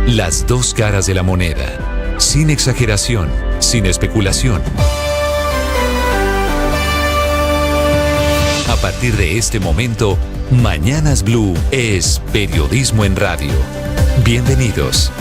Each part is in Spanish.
Las dos caras de la moneda. Sin exageración, sin especulación. A partir de este momento, Mañanas Blue es periodismo en radio. Bienvenidos.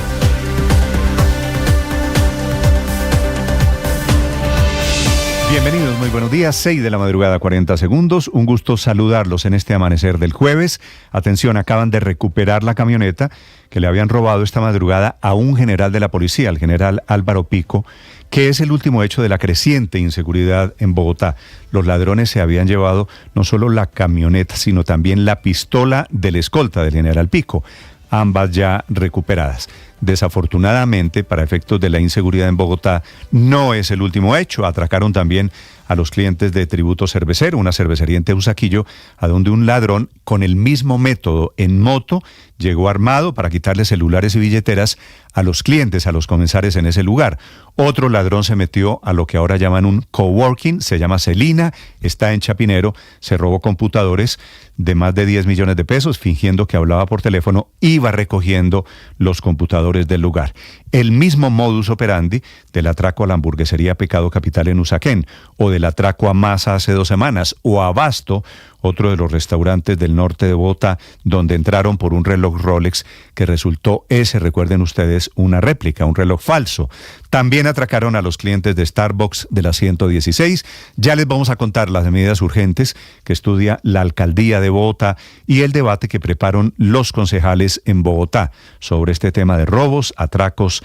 Bienvenidos, muy buenos días, 6 de la madrugada, 40 segundos. Un gusto saludarlos en este amanecer del jueves. Atención, acaban de recuperar la camioneta que le habían robado esta madrugada a un general de la policía, el general Álvaro Pico, que es el último hecho de la creciente inseguridad en Bogotá. Los ladrones se habían llevado no solo la camioneta, sino también la pistola del escolta del general Pico, ambas ya recuperadas. Desafortunadamente, para efectos de la inseguridad en Bogotá, no es el último hecho. Atracaron también a los clientes de Tributo Cervecero, una cervecería en Teusaquillo, a donde un ladrón con el mismo método en moto llegó armado para quitarle celulares y billeteras a los clientes, a los comensales en ese lugar. Otro ladrón se metió a lo que ahora llaman un coworking, se llama Celina, está en Chapinero, se robó computadores de más de 10 millones de pesos, fingiendo que hablaba por teléfono, iba recogiendo los computadores del lugar. El mismo modus operandi del atraco a la hamburguesería Pecado Capital en Usaquén, o del atraco a Masa hace 2 semanas, o a Abasto, otro de los restaurantes del norte de Bogotá, donde entraron por un reloj Rolex que resultó recuerden ustedes, una réplica, un reloj falso. También atracaron a los clientes de Starbucks de la 116. Ya les vamos a contar las medidas urgentes que estudia la alcaldía de Bogotá y el debate que preparan los concejales en Bogotá sobre este tema de robos, atracos,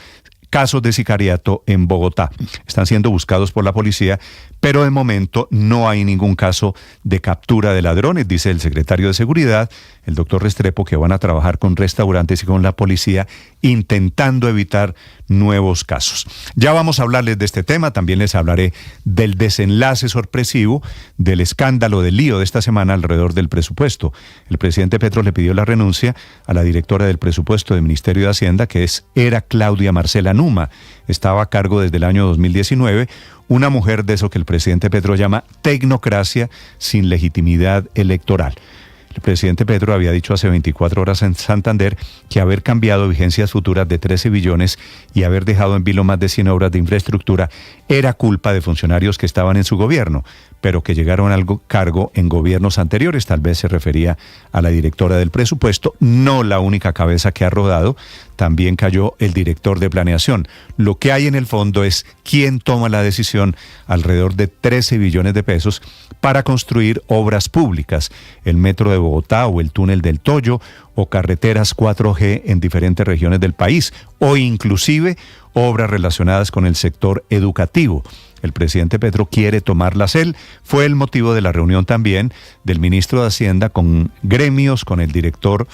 casos de sicariato en Bogotá. Están siendo buscados por la policía, pero de momento no hay ningún caso de captura de ladrones, dice el secretario de Seguridad, el doctor Restrepo, que van a trabajar con restaurantes y con la policía intentando evitar nuevos casos. Ya vamos a hablarles de este tema, también les hablaré del desenlace sorpresivo del escándalo, del lío de esta semana alrededor del presupuesto. El presidente Petro le pidió la renuncia a la directora del presupuesto del Ministerio de Hacienda, que era Claudia Marcela Numa. Estaba a cargo desde el año 2019, una mujer de eso que el presidente Petro llama tecnocracia sin legitimidad electoral. El presidente Petro había dicho hace 24 horas en Santander que haber cambiado vigencias futuras de 13 billones y haber dejado en vilo más de 100 obras de infraestructura era culpa de funcionarios que estaban en su gobierno, pero que llegaron al cargo en gobiernos anteriores. Tal vez se refería a la directora del presupuesto, no la única cabeza que ha rodado. También cayó el director de planeación. Lo que hay en el fondo es quién toma la decisión alrededor de 13 billones de pesos para construir obras públicas, el metro de Bogotá o el túnel del Toyo o carreteras 4G en diferentes regiones del país, o inclusive obras relacionadas con el sector educativo. El presidente Petro quiere tomarlas él. Fue el motivo de la reunión también del ministro de Hacienda con gremios, con el director,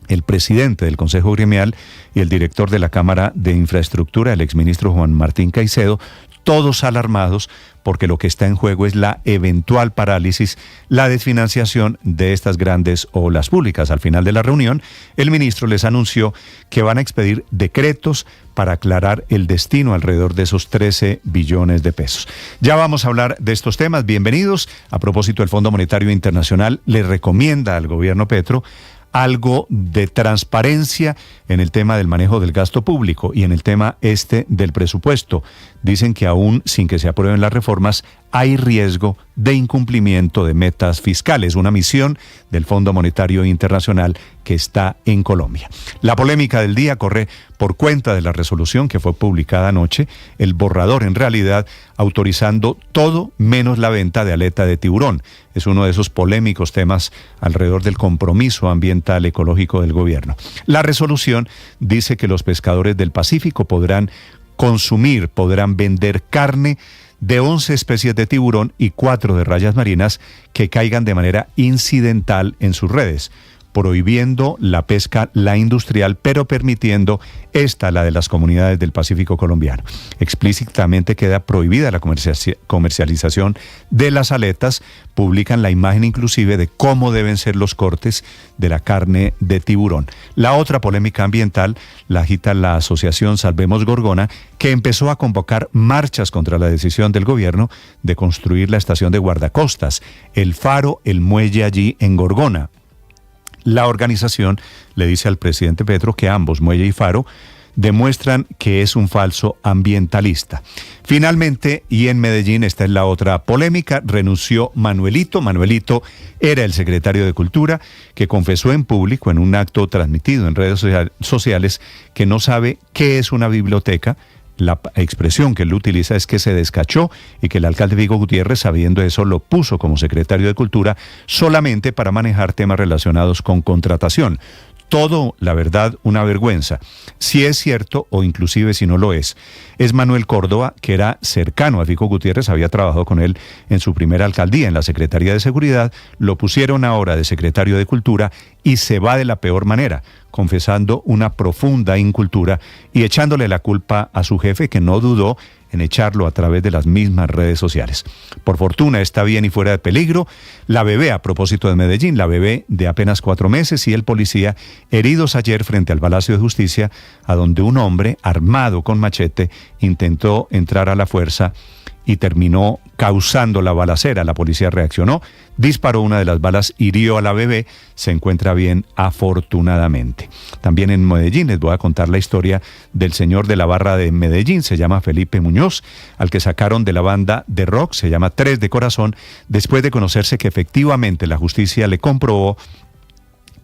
el presidente del Consejo Gremial y el director de la Cámara de Infraestructura, el exministro Juan Martín Caicedo, todos alarmados porque lo que está en juego es la eventual parálisis, la desfinanciación de estas grandes obras públicas. Al final de la reunión, el ministro les anunció que van a expedir decretos para aclarar el destino alrededor de esos 13 billones de pesos. Ya vamos a hablar de estos temas. Bienvenidos. A propósito, el Fondo Monetario Internacional le recomienda al gobierno Petro algo de transparencia en el tema del manejo del gasto público y en el tema del presupuesto. Dicen que aún sin que se aprueben las reformas hay riesgo de incumplimiento de metas fiscales, una misión del Fondo Monetario Internacional que está en Colombia. La polémica del día corre por cuenta de la resolución que fue publicada anoche, el borrador en realidad autorizando todo menos la venta de aleta de tiburón. Es uno de esos polémicos temas alrededor del compromiso ambiental ecológico del gobierno. La resolución dice que los pescadores del Pacífico podrán vender carne de 11 especies de tiburón y 4 de rayas marinas que caigan de manera incidental en sus redes, prohibiendo la pesca, la industrial, pero permitiendo la de las comunidades del Pacífico colombiano. Explícitamente queda prohibida la comercialización de las aletas, publican la imagen inclusive de cómo deben ser los cortes de la carne de tiburón. La otra polémica ambiental la agita la asociación Salvemos Gorgona, que empezó a convocar marchas contra la decisión del gobierno de construir la estación de guardacostas, el faro, el muelle allí en Gorgona. La organización le dice al presidente Petro que ambos, Muelle y Faro, demuestran que es un falso ambientalista. Finalmente, y en Medellín, esta es la otra polémica, renunció Manuelito. Manuelito era el secretario de Cultura que confesó en público, en un acto transmitido en redes sociales, que no sabe qué es una biblioteca. La expresión que él utiliza es que se descachó y que el alcalde Vigo Gutiérrez, sabiendo eso, lo puso como secretario de Cultura solamente para manejar temas relacionados con contratación. Todo, la verdad, una vergüenza. Si es cierto, o inclusive si no lo es Manuel Córdoba, que era cercano a Vigo Gutiérrez, había trabajado con él en su primera alcaldía, en la Secretaría de Seguridad, lo pusieron ahora de secretario de Cultura y se va de la peor manera, confesando una profunda incultura y echándole la culpa a su jefe, que no dudó en echarlo a través de las mismas redes sociales. Por fortuna está bien y fuera de peligro. La bebé, a propósito de Medellín, la bebé de apenas 4 meses y el policía heridos ayer frente al Palacio de Justicia, a donde un hombre armado con machete intentó entrar a la fuerza y terminó causando la balacera. La policía reaccionó, disparó una de las balas, hirió a la bebé, se encuentra bien afortunadamente. También en Medellín les voy a contar la historia del señor de la barra de Medellín, se llama Felipe Muñoz, al que sacaron de la banda de rock, se llama Tres de Corazón, después de conocerse que efectivamente la justicia le comprobó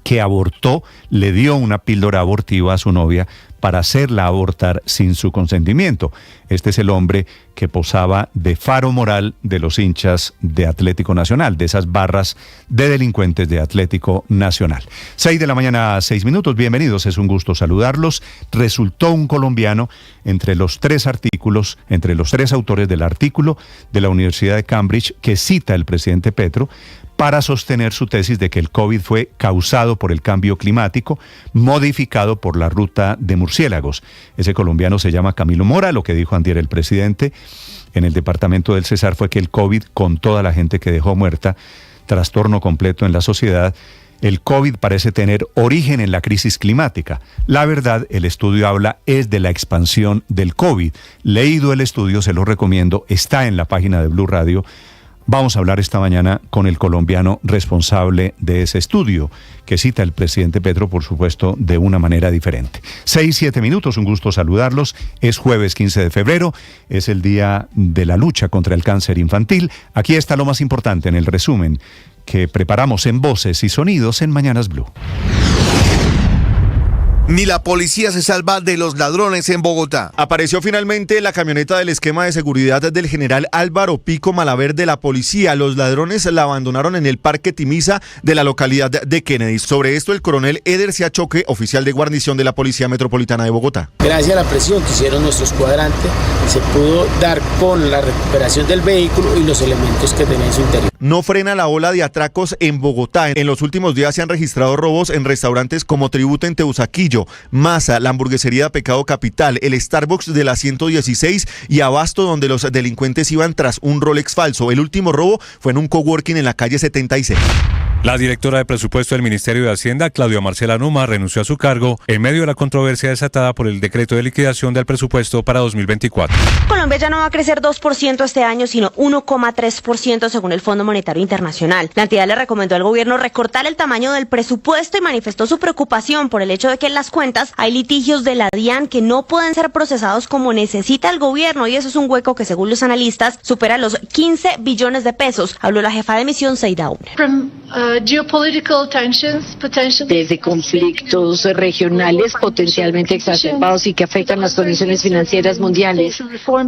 que abortó, le dio una píldora abortiva a su novia para hacerla abortar sin su consentimiento. Este es el hombre que posaba de faro moral de los hinchas de Atlético Nacional, de esas barras de delincuentes de Atlético Nacional. 6 de la mañana, 6 minutos, bienvenidos, es un gusto saludarlos. Resultó un colombiano entre los 3 artículos, entre los 3 autores del artículo de la Universidad de Cambridge que cita el presidente Petro, para sostener su tesis de que el COVID fue causado por el cambio climático, modificado por la ruta de murciélagos. Ese colombiano se llama Camilo Mora. Lo que dijo antier el presidente en el departamento del Cesar fue que el COVID, con toda la gente que dejó muerta, trastorno completo en la sociedad, el COVID parece tener origen en la crisis climática. La verdad, el estudio habla es de la expansión del COVID. Leído el estudio, se lo recomiendo, está en la página de Blue Radio. Vamos a hablar esta mañana con el colombiano responsable de ese estudio, que cita el presidente Petro, por supuesto, de una manera diferente. 6-7 minutos, un gusto saludarlos. Es jueves 15 de febrero, es el día de la lucha contra el cáncer infantil. Aquí está lo más importante en el resumen que preparamos en Voces y Sonidos en Mañanas Blue. Ni la policía se salva de los ladrones en Bogotá. Apareció finalmente la camioneta del esquema de seguridad del general Álvaro Pico Malaver de la policía. Los ladrones la abandonaron en el Parque Timisa de la localidad de Kennedy. Sobre esto, el coronel Eder Siachoque, oficial de guarnición de la Policía Metropolitana de Bogotá. Gracias a la presión que hicieron nuestros cuadrantes, se pudo dar con la recuperación del vehículo y los elementos que tenía en su interior. No frena la ola de atracos en Bogotá. En los últimos días se han registrado robos en restaurantes como Tributo en Teusaquillo, Masa, la hamburguesería Pecado Capital, el Starbucks de la 116 y Abasto, donde los delincuentes iban tras un Rolex falso. El último robo fue en un coworking en la calle 76. La directora de presupuesto del Ministerio de Hacienda, Claudia Marcela Numa, renunció a su cargo en medio de la controversia desatada por el decreto de liquidación del presupuesto para 2024. Colombia ya no va a crecer 2% este año, sino 1,3% según el Fondo Monetario Internacional. La entidad le recomendó al gobierno recortar el tamaño del presupuesto y manifestó su preocupación por el hecho de que en las cuentas hay litigios de la DIAN que no pueden ser procesados como necesita el gobierno, y eso es un hueco que, según los analistas, supera los 15 billones de pesos. Habló la jefa de misión, Seida Uner. Desde conflictos regionales potencialmente exacerbados y que afectan las condiciones financieras mundiales,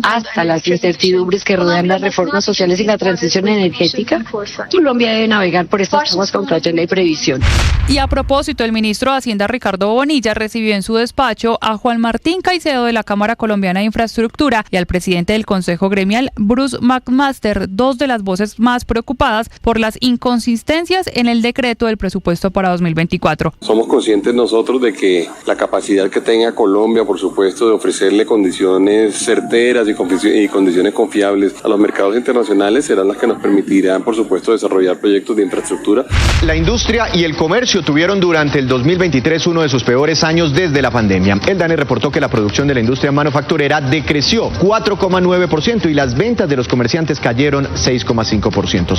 hasta las incertidumbres que rodean las reformas sociales y la transición energética, Colombia debe navegar por estas aguas con cautela y previsión. Y a propósito, el ministro de Hacienda, Ricardo Bonilla, recibió en su despacho a Juan Martín Caicedo de la Cámara Colombiana de Infraestructura y al presidente del Consejo Gremial, Bruce McMaster, dos de las voces más preocupadas por las inconsistencias en el decreto del presupuesto para 2024. Somos conscientes nosotros de que la capacidad que tenga Colombia, por supuesto, de ofrecerle condiciones certeras y condiciones confiables a los mercados internacionales serán las que nos permitirán, por supuesto, desarrollar proyectos de infraestructura. La industria y el comercio tuvieron durante el 2023 uno de sus peores años desde la pandemia. El DANE reportó que la producción de la industria manufacturera decreció 4,9% y las ventas de los comerciantes cayeron 6,5%.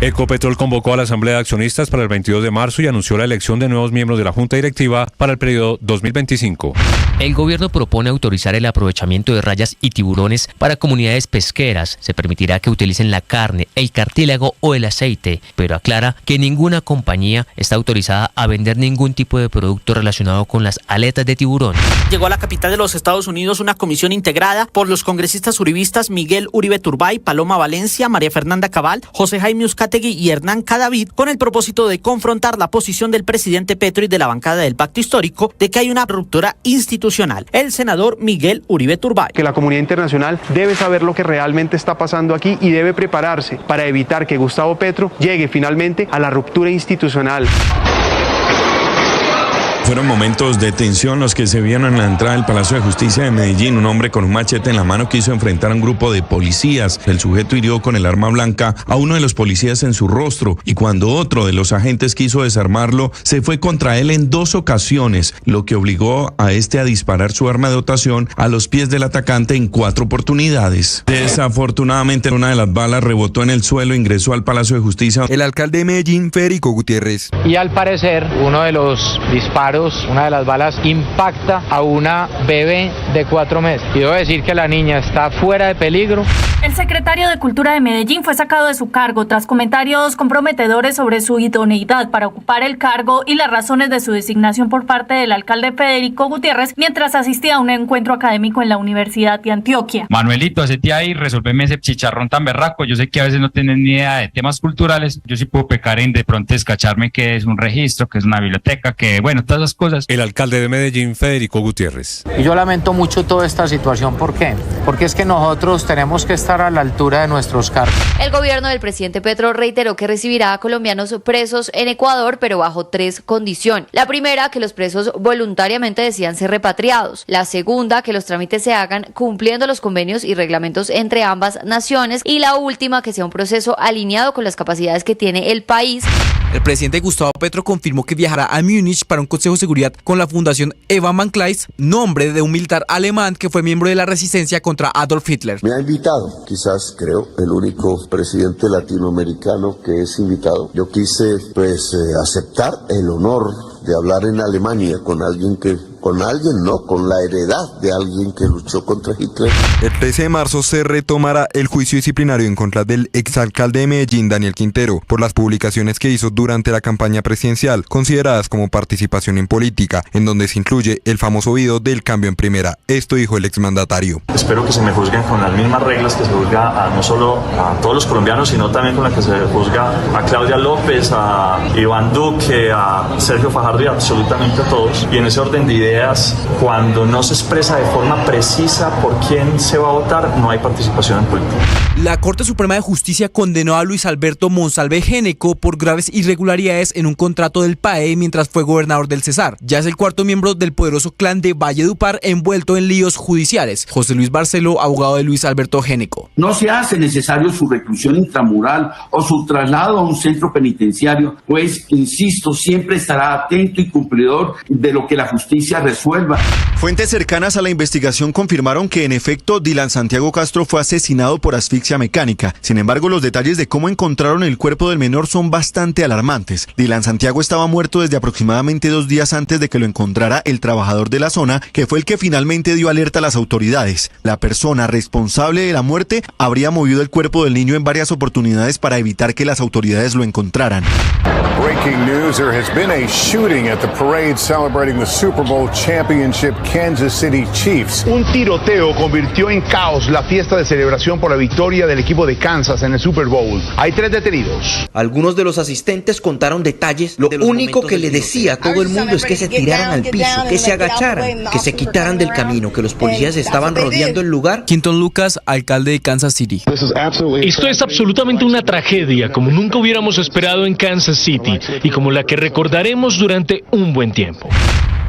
Ecopetrol convocó a la Asamblea de accionistas para el 22 de marzo y anunció la elección de nuevos miembros de la Junta Directiva para el periodo 2025. El gobierno propone autorizar el aprovechamiento de rayas y tiburones para comunidades pesqueras. Se permitirá que utilicen la carne, el cartílago o el aceite, pero aclara que ninguna compañía está autorizada a vender ningún tipo de producto relacionado con las aletas de tiburón. Llegó a la capital de los Estados Unidos una comisión integrada por los congresistas uribistas Miguel Uribe Turbay, Paloma Valencia, María Fernanda Cabal, José Jaime Uzcategui y Hernán Cadavid, con el propósito de confrontar la posición del presidente Petro y de la bancada del Pacto Histórico de que hay una ruptura institucional. El senador Miguel Uribe Turbay. Que la comunidad internacional debe saber lo que realmente está pasando aquí y debe prepararse para evitar que Gustavo Petro llegue finalmente a la ruptura institucional. Fueron momentos de tensión los que se vieron en la entrada del Palacio de Justicia de Medellín. Un hombre con un machete en la mano quiso enfrentar a un grupo de policías. El sujeto hirió con el arma blanca a uno de los policías en su rostro y cuando otro de los agentes quiso desarmarlo, se fue contra él en 2 ocasiones, lo que obligó a este a disparar su arma de dotación a los pies del atacante en 4 oportunidades. Desafortunadamente, una de las balas rebotó en el suelo e ingresó al Palacio de Justicia. El alcalde de Medellín, Federico Gutiérrez. Y al parecer, uno de los disparos, una de las balas, impacta a una bebé de 4 meses. Y debo decir que la niña está fuera de peligro. El secretario de Cultura de Medellín fue sacado de su cargo tras comentarios comprometedores sobre su idoneidad para ocupar el cargo y las razones de su designación por parte del alcalde Federico Gutiérrez mientras asistía a un encuentro académico en la Universidad de Antioquia. Manuelito, hacete ahí, resolveme ese chicharrón tan berraco. Yo sé que a veces no tienen ni idea de temas culturales. Yo sí puedo pecar en de pronto descacharme que es un registro, que es una biblioteca, que bueno, todas las cosas. El alcalde de Medellín, Federico Gutiérrez. Y yo lamento mucho toda esta situación. ¿Por qué? Porque es que nosotros tenemos que estar a la altura de nuestros cargos. El gobierno del presidente Petro reiteró que recibirá a colombianos presos en Ecuador, pero bajo 3 condiciones. La primera, que los presos voluntariamente decidan ser repatriados. La segunda, que los trámites se hagan cumpliendo los convenios y reglamentos entre ambas naciones. Y la última, que sea un proceso alineado con las capacidades que tiene el país. El presidente Gustavo Petro confirmó que viajará a Múnich para un consejo de seguridad con la fundación Eva Mankleis, nombre de un militar alemán que fue miembro de la resistencia contra Adolf Hitler. Me ha invitado, quizás creo, el único presidente latinoamericano que es invitado. Yo quise aceptar el honor de hablar en Alemania con alguien, con la heredad de alguien que luchó contra Hitler. El 13 de marzo se retomará el juicio disciplinario en contra del exalcalde de Medellín, Daniel Quintero, por las publicaciones que hizo durante la campaña presidencial, consideradas como participación en política, en donde se incluye el famoso video del cambio en primera. Esto dijo el exmandatario. Espero que se me juzguen con las mismas reglas que se juzga no solo a todos los colombianos, sino también con las que se juzga a Claudia López, a Iván Duque, a Sergio Fajardo y absolutamente a todos. Y en ese orden de ideas, cuando no se expresa de forma precisa por quién se va a votar, no hay participación en política. La Corte Suprema de Justicia condenó a Luis Alberto Monsalve Géneco por graves irregularidades en un contrato del PAE mientras fue gobernador del Cesar. Ya es el 4º miembro del poderoso clan de Valledupar envuelto en líos judiciales. José Luis Barceló, abogado de Luis Alberto Géneco. No se hace necesario su reclusión intramural o su traslado a un centro penitenciario, pues, insisto, siempre estará atento y cumplidor de lo que la justicia resuelva. Fuentes cercanas a la investigación confirmaron que en efecto Dylan Santiago Castro fue asesinado por asfixia mecánica. Sin embargo, los detalles de cómo encontraron el cuerpo del menor son bastante alarmantes. Dylan Santiago estaba muerto desde aproximadamente 2 días antes de que lo encontrara el trabajador de la zona, que fue el que finalmente dio alerta a las autoridades. La persona responsable de la muerte habría movido el cuerpo del niño en varias oportunidades para evitar que las autoridades lo encontraran. Breaking news, there has been a shooting at the parade celebrating the Super Bowl championship Kansas City Chiefs. Un tiroteo convirtió en caos la fiesta de celebración por la victoria del equipo de Kansas en el Super Bowl. Hay 3 detenidos. Algunos de los asistentes contaron detalles. Lo único que le decía a todo el mundo es que se tiraran al piso, que se agacharan, que se quitaran del camino, que los policías estaban rodeando el lugar. Quinton Lucas, alcalde de Kansas City. Esto es absolutamente una tragedia, como nunca hubiéramos esperado en Kansas City y como la que recordaremos durante un buen tiempo.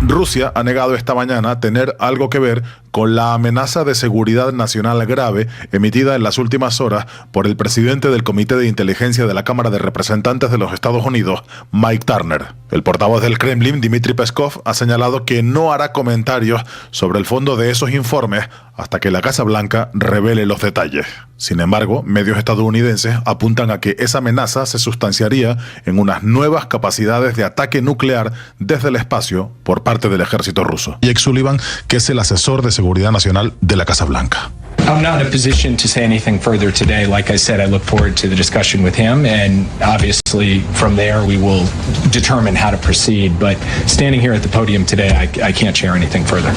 Rusia ha negado esta mañana tener algo que ver con la amenaza de seguridad nacional grave emitida en las últimas horas por el presidente del Comité de Inteligencia de la Cámara de Representantes de los Estados Unidos, Mike Turner. El portavoz del Kremlin, Dmitry Peskov, ha señalado que no hará comentarios sobre el fondo de esos informes hasta que la Casa Blanca revele los detalles. Sin embargo, medios estadounidenses apuntan a que esa amenaza se sustanciaría en unas nuevas capacidades de ataque nuclear desde el espacio por parte del ejército ruso. Jake Sullivan, que es el asesor de seguridad nacional de la Casa Blanca. I'm not in a position to say anything further today. Like I said, I look forward to the discussion with him, and obviously from there we will determine how to proceed. But standing here at the podium today, I can't share anything further.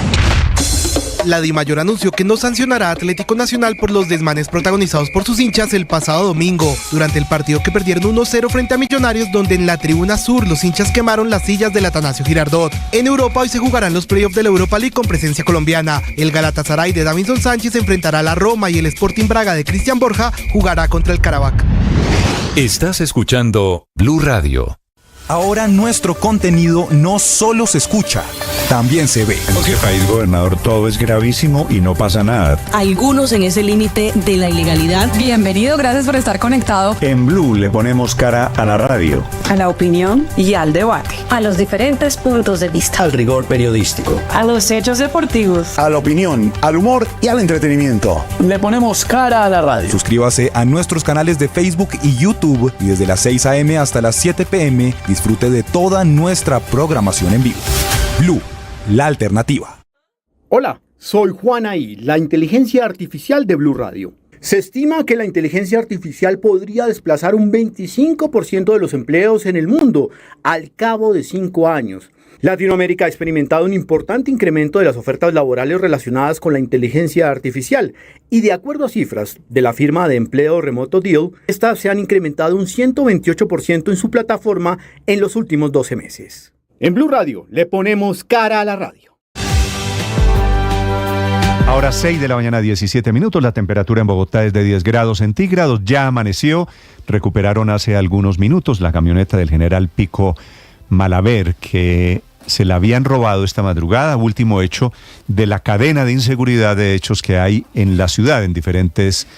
La DIMAYOR anunció que no sancionará a Atlético Nacional por los desmanes protagonizados por sus hinchas el pasado domingo, durante el partido que perdieron 1-0 frente a Millonarios, donde en la tribuna sur los hinchas quemaron las sillas del Atanasio Girardot. En Europa hoy se jugarán los playoffs de la Europa League con presencia colombiana. El Galatasaray de Davinson Sánchez enfrentará a la Roma y el Sporting Braga de Cristian Borja jugará contra el Karabakh. Estás escuchando Blue Radio. Ahora nuestro contenido no solo se escucha, también se ve. En este país, gobernador, todo es gravísimo y no pasa nada. Algunos en ese límite de la ilegalidad. Bienvenido, gracias por estar conectado. En Blue le ponemos cara a la radio, a la opinión y al debate, a los diferentes puntos de vista, al rigor periodístico, a los hechos deportivos, a la opinión, al humor y al entretenimiento. Le ponemos cara a la radio. Suscríbase a nuestros canales de Facebook y YouTube y desde las 6 a.m. hasta las 7 p.m. disfrute de toda nuestra programación en vivo. Blue, la alternativa. Hola, soy Juana I, la inteligencia artificial de Blue Radio. Se estima que la inteligencia artificial podría desplazar un 25% de los empleos en el mundo al cabo de 5 años. Latinoamérica ha experimentado un importante incremento de las ofertas laborales relacionadas con la inteligencia artificial y de acuerdo a cifras de la firma de empleo remoto Deal, estas se han incrementado un 128% en su plataforma en los últimos 12 meses. En Blue Radio le ponemos cara a la radio. Ahora 6 de la mañana, 17 minutos. La temperatura en Bogotá es de 10 grados centígrados. Ya amaneció. Recuperaron hace algunos minutos la camioneta del general Pico Malaver, que se la habían robado esta madrugada, último hecho de la cadena de inseguridad de hechos que hay en la ciudad, en diferentes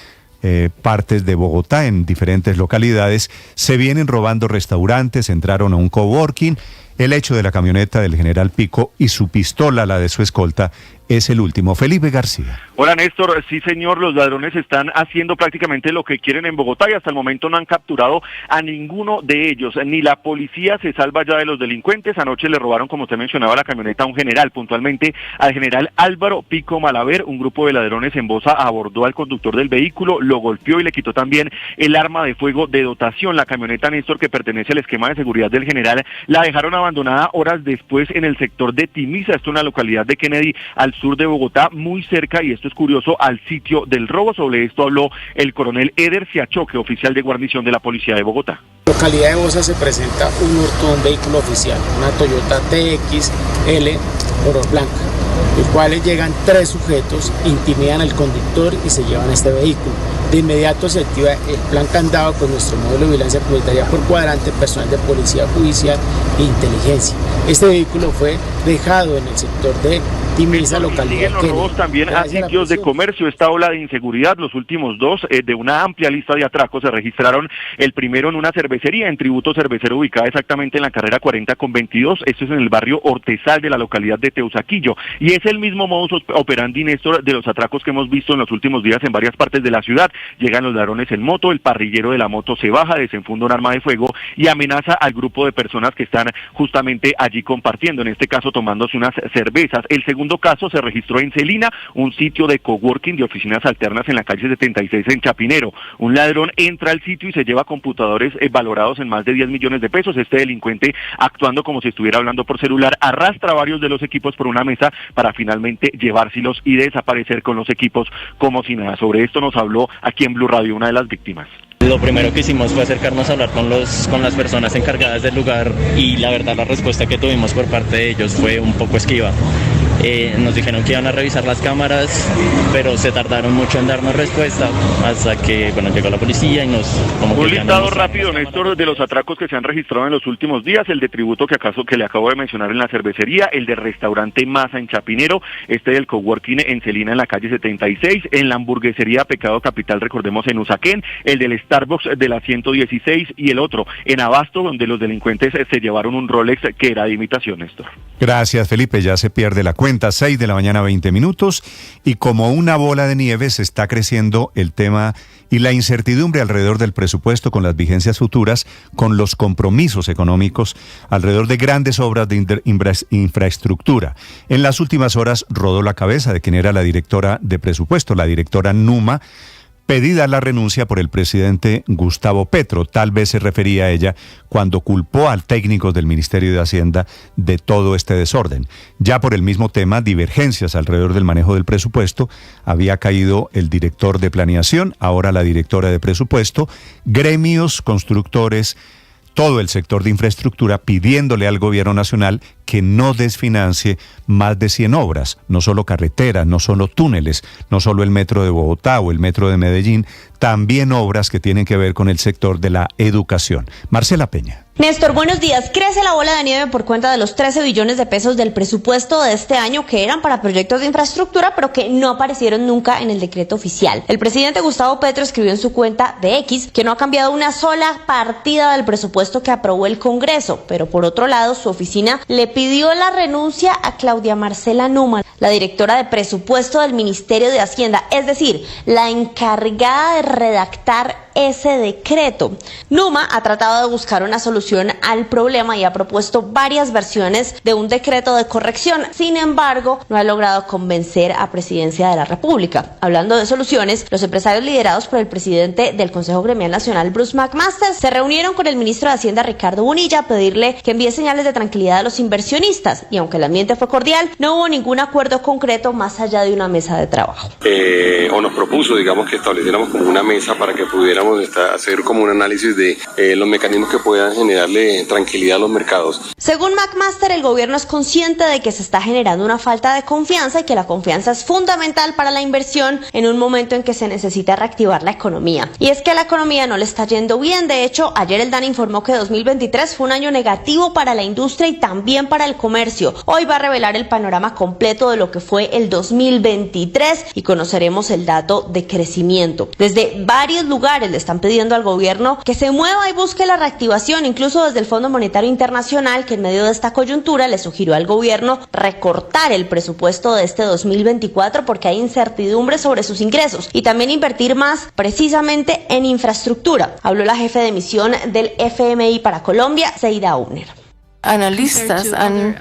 partes de Bogotá, en diferentes localidades. Se vienen robando restaurantes, entraron a un coworking. El hecho de la camioneta del general Pico y su pistola, la de su escolta, es el último. Felipe García. Hola Néstor, sí señor, los ladrones están haciendo prácticamente lo que quieren en Bogotá y hasta el momento no han capturado a ninguno de ellos, ni la policía se salva ya de los delincuentes. Anoche le robaron, como usted mencionaba, la camioneta a un general, puntualmente al general Álvaro Pico Malaver. Un grupo de ladrones en Bosa abordó al conductor del vehículo, lo golpeó y le quitó también el arma de fuego de dotación. La camioneta, Néstor, que pertenece al esquema de seguridad del general, la dejaron abandonada horas después en el sector de Timisa, esto en la localidad de Kennedy, al sur de Bogotá, muy cerca, y esto es curioso, al sitio del robo. Sobre esto habló el coronel Eder Siachoque, oficial de guarnición de la policía de Bogotá. En la localidad de Bosa se presenta un hurto de un vehículo oficial, una Toyota TXL color blanca, los cuales llegan 3 sujetos, intimidan al conductor y se llevan este vehículo. De inmediato se activa el plan candado con nuestro módulo de vigilancia comunitaria por cuadrante, personal de policía judicial e inteligencia. Este vehículo fue dejado en el sector de Timisa, localidad. Los robos también a sitios de comercio. Esta ola de inseguridad, los últimos dos de una amplia lista de atracos, se registraron. El primero en una cervecería, en Tributo Cervecero, ubicada exactamente en la carrera 40 con 22. Esto es en el barrio Ortezal de la localidad de Teusaquillo. Y es el mismo modus operandi, Néstor, de los atracos que hemos visto en los últimos días en varias partes de la ciudad. Llegan los ladrones en moto, el parrillero de la moto se baja, desenfunda un arma de fuego y amenaza al grupo de personas que están justamente allí compartiendo, en este caso tomándose unas cervezas. El segundo caso se registró en Celina, un sitio de coworking de oficinas alternas en la calle 76 en Chapinero. Un ladrón entra al sitio y se lleva computadores valorados en más de 10 millones de pesos. Este delincuente, actuando como si estuviera hablando por celular, arrastra varios de los equipos por una mesa para finalmente llevárselos y desaparecer con los equipos como si nada. Sobre esto nos habló aquí en Blue Radio una de las víctimas. Lo primero que hicimos fue acercarnos a hablar con las personas encargadas del lugar y la verdad la respuesta que tuvimos por parte de ellos fue un poco esquiva. Nos dijeron que iban a revisar las cámaras, pero se tardaron mucho en darnos respuesta hasta que llegó la policía y nos... Un listado rápido, Néstor, de los atracos que se han registrado en los últimos días: el de tributo que le acabo de mencionar en la cervecería, el de restaurante Masa en Chapinero, este del coworking en Celina en la calle 76, en la hamburguesería Pecado Capital, recordemos, en Usaquén, el del Starbucks de la 116 y el otro en Abasto, donde los delincuentes se llevaron un Rolex que era de imitación, Néstor. Gracias, Felipe. Ya se pierde la cuenta, 6 de la mañana, 20 minutos, y como una bola de nieve se está creciendo el tema y la incertidumbre alrededor del presupuesto, con las vigencias futuras, con los compromisos económicos alrededor de grandes obras de infraestructura. En las últimas horas rodó la cabeza de quien era la directora de presupuesto, la directora Numa, pedida la renuncia por el presidente Gustavo Petro. Tal vez se refería a ella cuando culpó a técnicos del Ministerio de Hacienda de todo este desorden. Ya por el mismo tema, divergencias alrededor del manejo del presupuesto, había caído el director de planeación, ahora la directora de presupuesto, gremios, constructores, todo el sector de infraestructura pidiéndole al gobierno nacional que no desfinancie más de 100 obras, no solo carreteras, no solo túneles, no solo el metro de Bogotá o el metro de Medellín, también obras que tienen que ver con el sector de la educación. Marcela Peña. Néstor, buenos días. Crece la bola de nieve por cuenta de los 13 billones de pesos del presupuesto de este año que eran para proyectos de infraestructura, pero que no aparecieron nunca en el decreto oficial. El presidente Gustavo Petro escribió en su cuenta de X que no ha cambiado una sola partida del presupuesto que aprobó el Congreso, pero por otro lado su oficina le pidió la renuncia a Claudia Marcela Numa, la directora de presupuesto del Ministerio de Hacienda, es decir, la encargada de redactar ese decreto. Numa ha tratado de buscar una solución al problema y ha propuesto varias versiones de un decreto de corrección. Sin embargo, no ha logrado convencer a Presidencia de la República. Hablando de soluciones, los empresarios liderados por el presidente del Consejo Gremial Nacional, Bruce McMaster, se reunieron con el ministro de Hacienda, Ricardo Bonilla, a pedirle que envíe señales de tranquilidad a los inversionistas. Y aunque el ambiente fue cordial, no hubo ningún acuerdo concreto más allá de una mesa de trabajo. O nos propuso, digamos, que estableciéramos como una mesa para que pudiéramos hacer como un análisis de los mecanismos que puedan generarle tranquilidad a los mercados. Según McMaster, el gobierno es consciente de que se está generando una falta de confianza y que la confianza es fundamental para la inversión en un momento en que se necesita reactivar la economía. Y es que a la economía no le está yendo bien. De hecho, ayer el DANE informó que 2023 fue un año negativo para la industria y también para el comercio. Hoy va a revelar el panorama completo de lo que fue el 2023 y conoceremos el dato de crecimiento. Desde varios lugares le están pidiendo al gobierno que se mueva y busque la reactivación, incluso desde el Fondo Monetario Internacional, que en medio de esta coyuntura le sugirió al gobierno recortar el presupuesto de este 2024 porque hay incertidumbre sobre sus ingresos y también invertir más precisamente en infraestructura. Habló la jefe de misión del FMI para Colombia, Zeida Ubner. Analistas han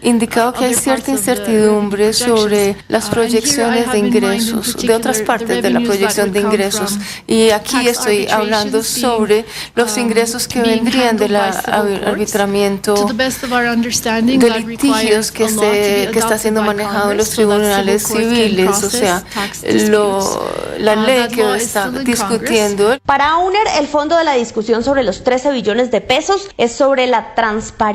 indicado que hay cierta incertidumbre sobre las proyecciones de ingresos, de otras partes de la proyección de ingresos. Y aquí estoy hablando sobre los ingresos que vendrían del arbitramiento de litigios que está siendo manejado en los tribunales civiles, o sea, la ley que está discutiendo. Para UNER, el fondo de la discusión sobre los 13 billones de pesos es sobre la transparencia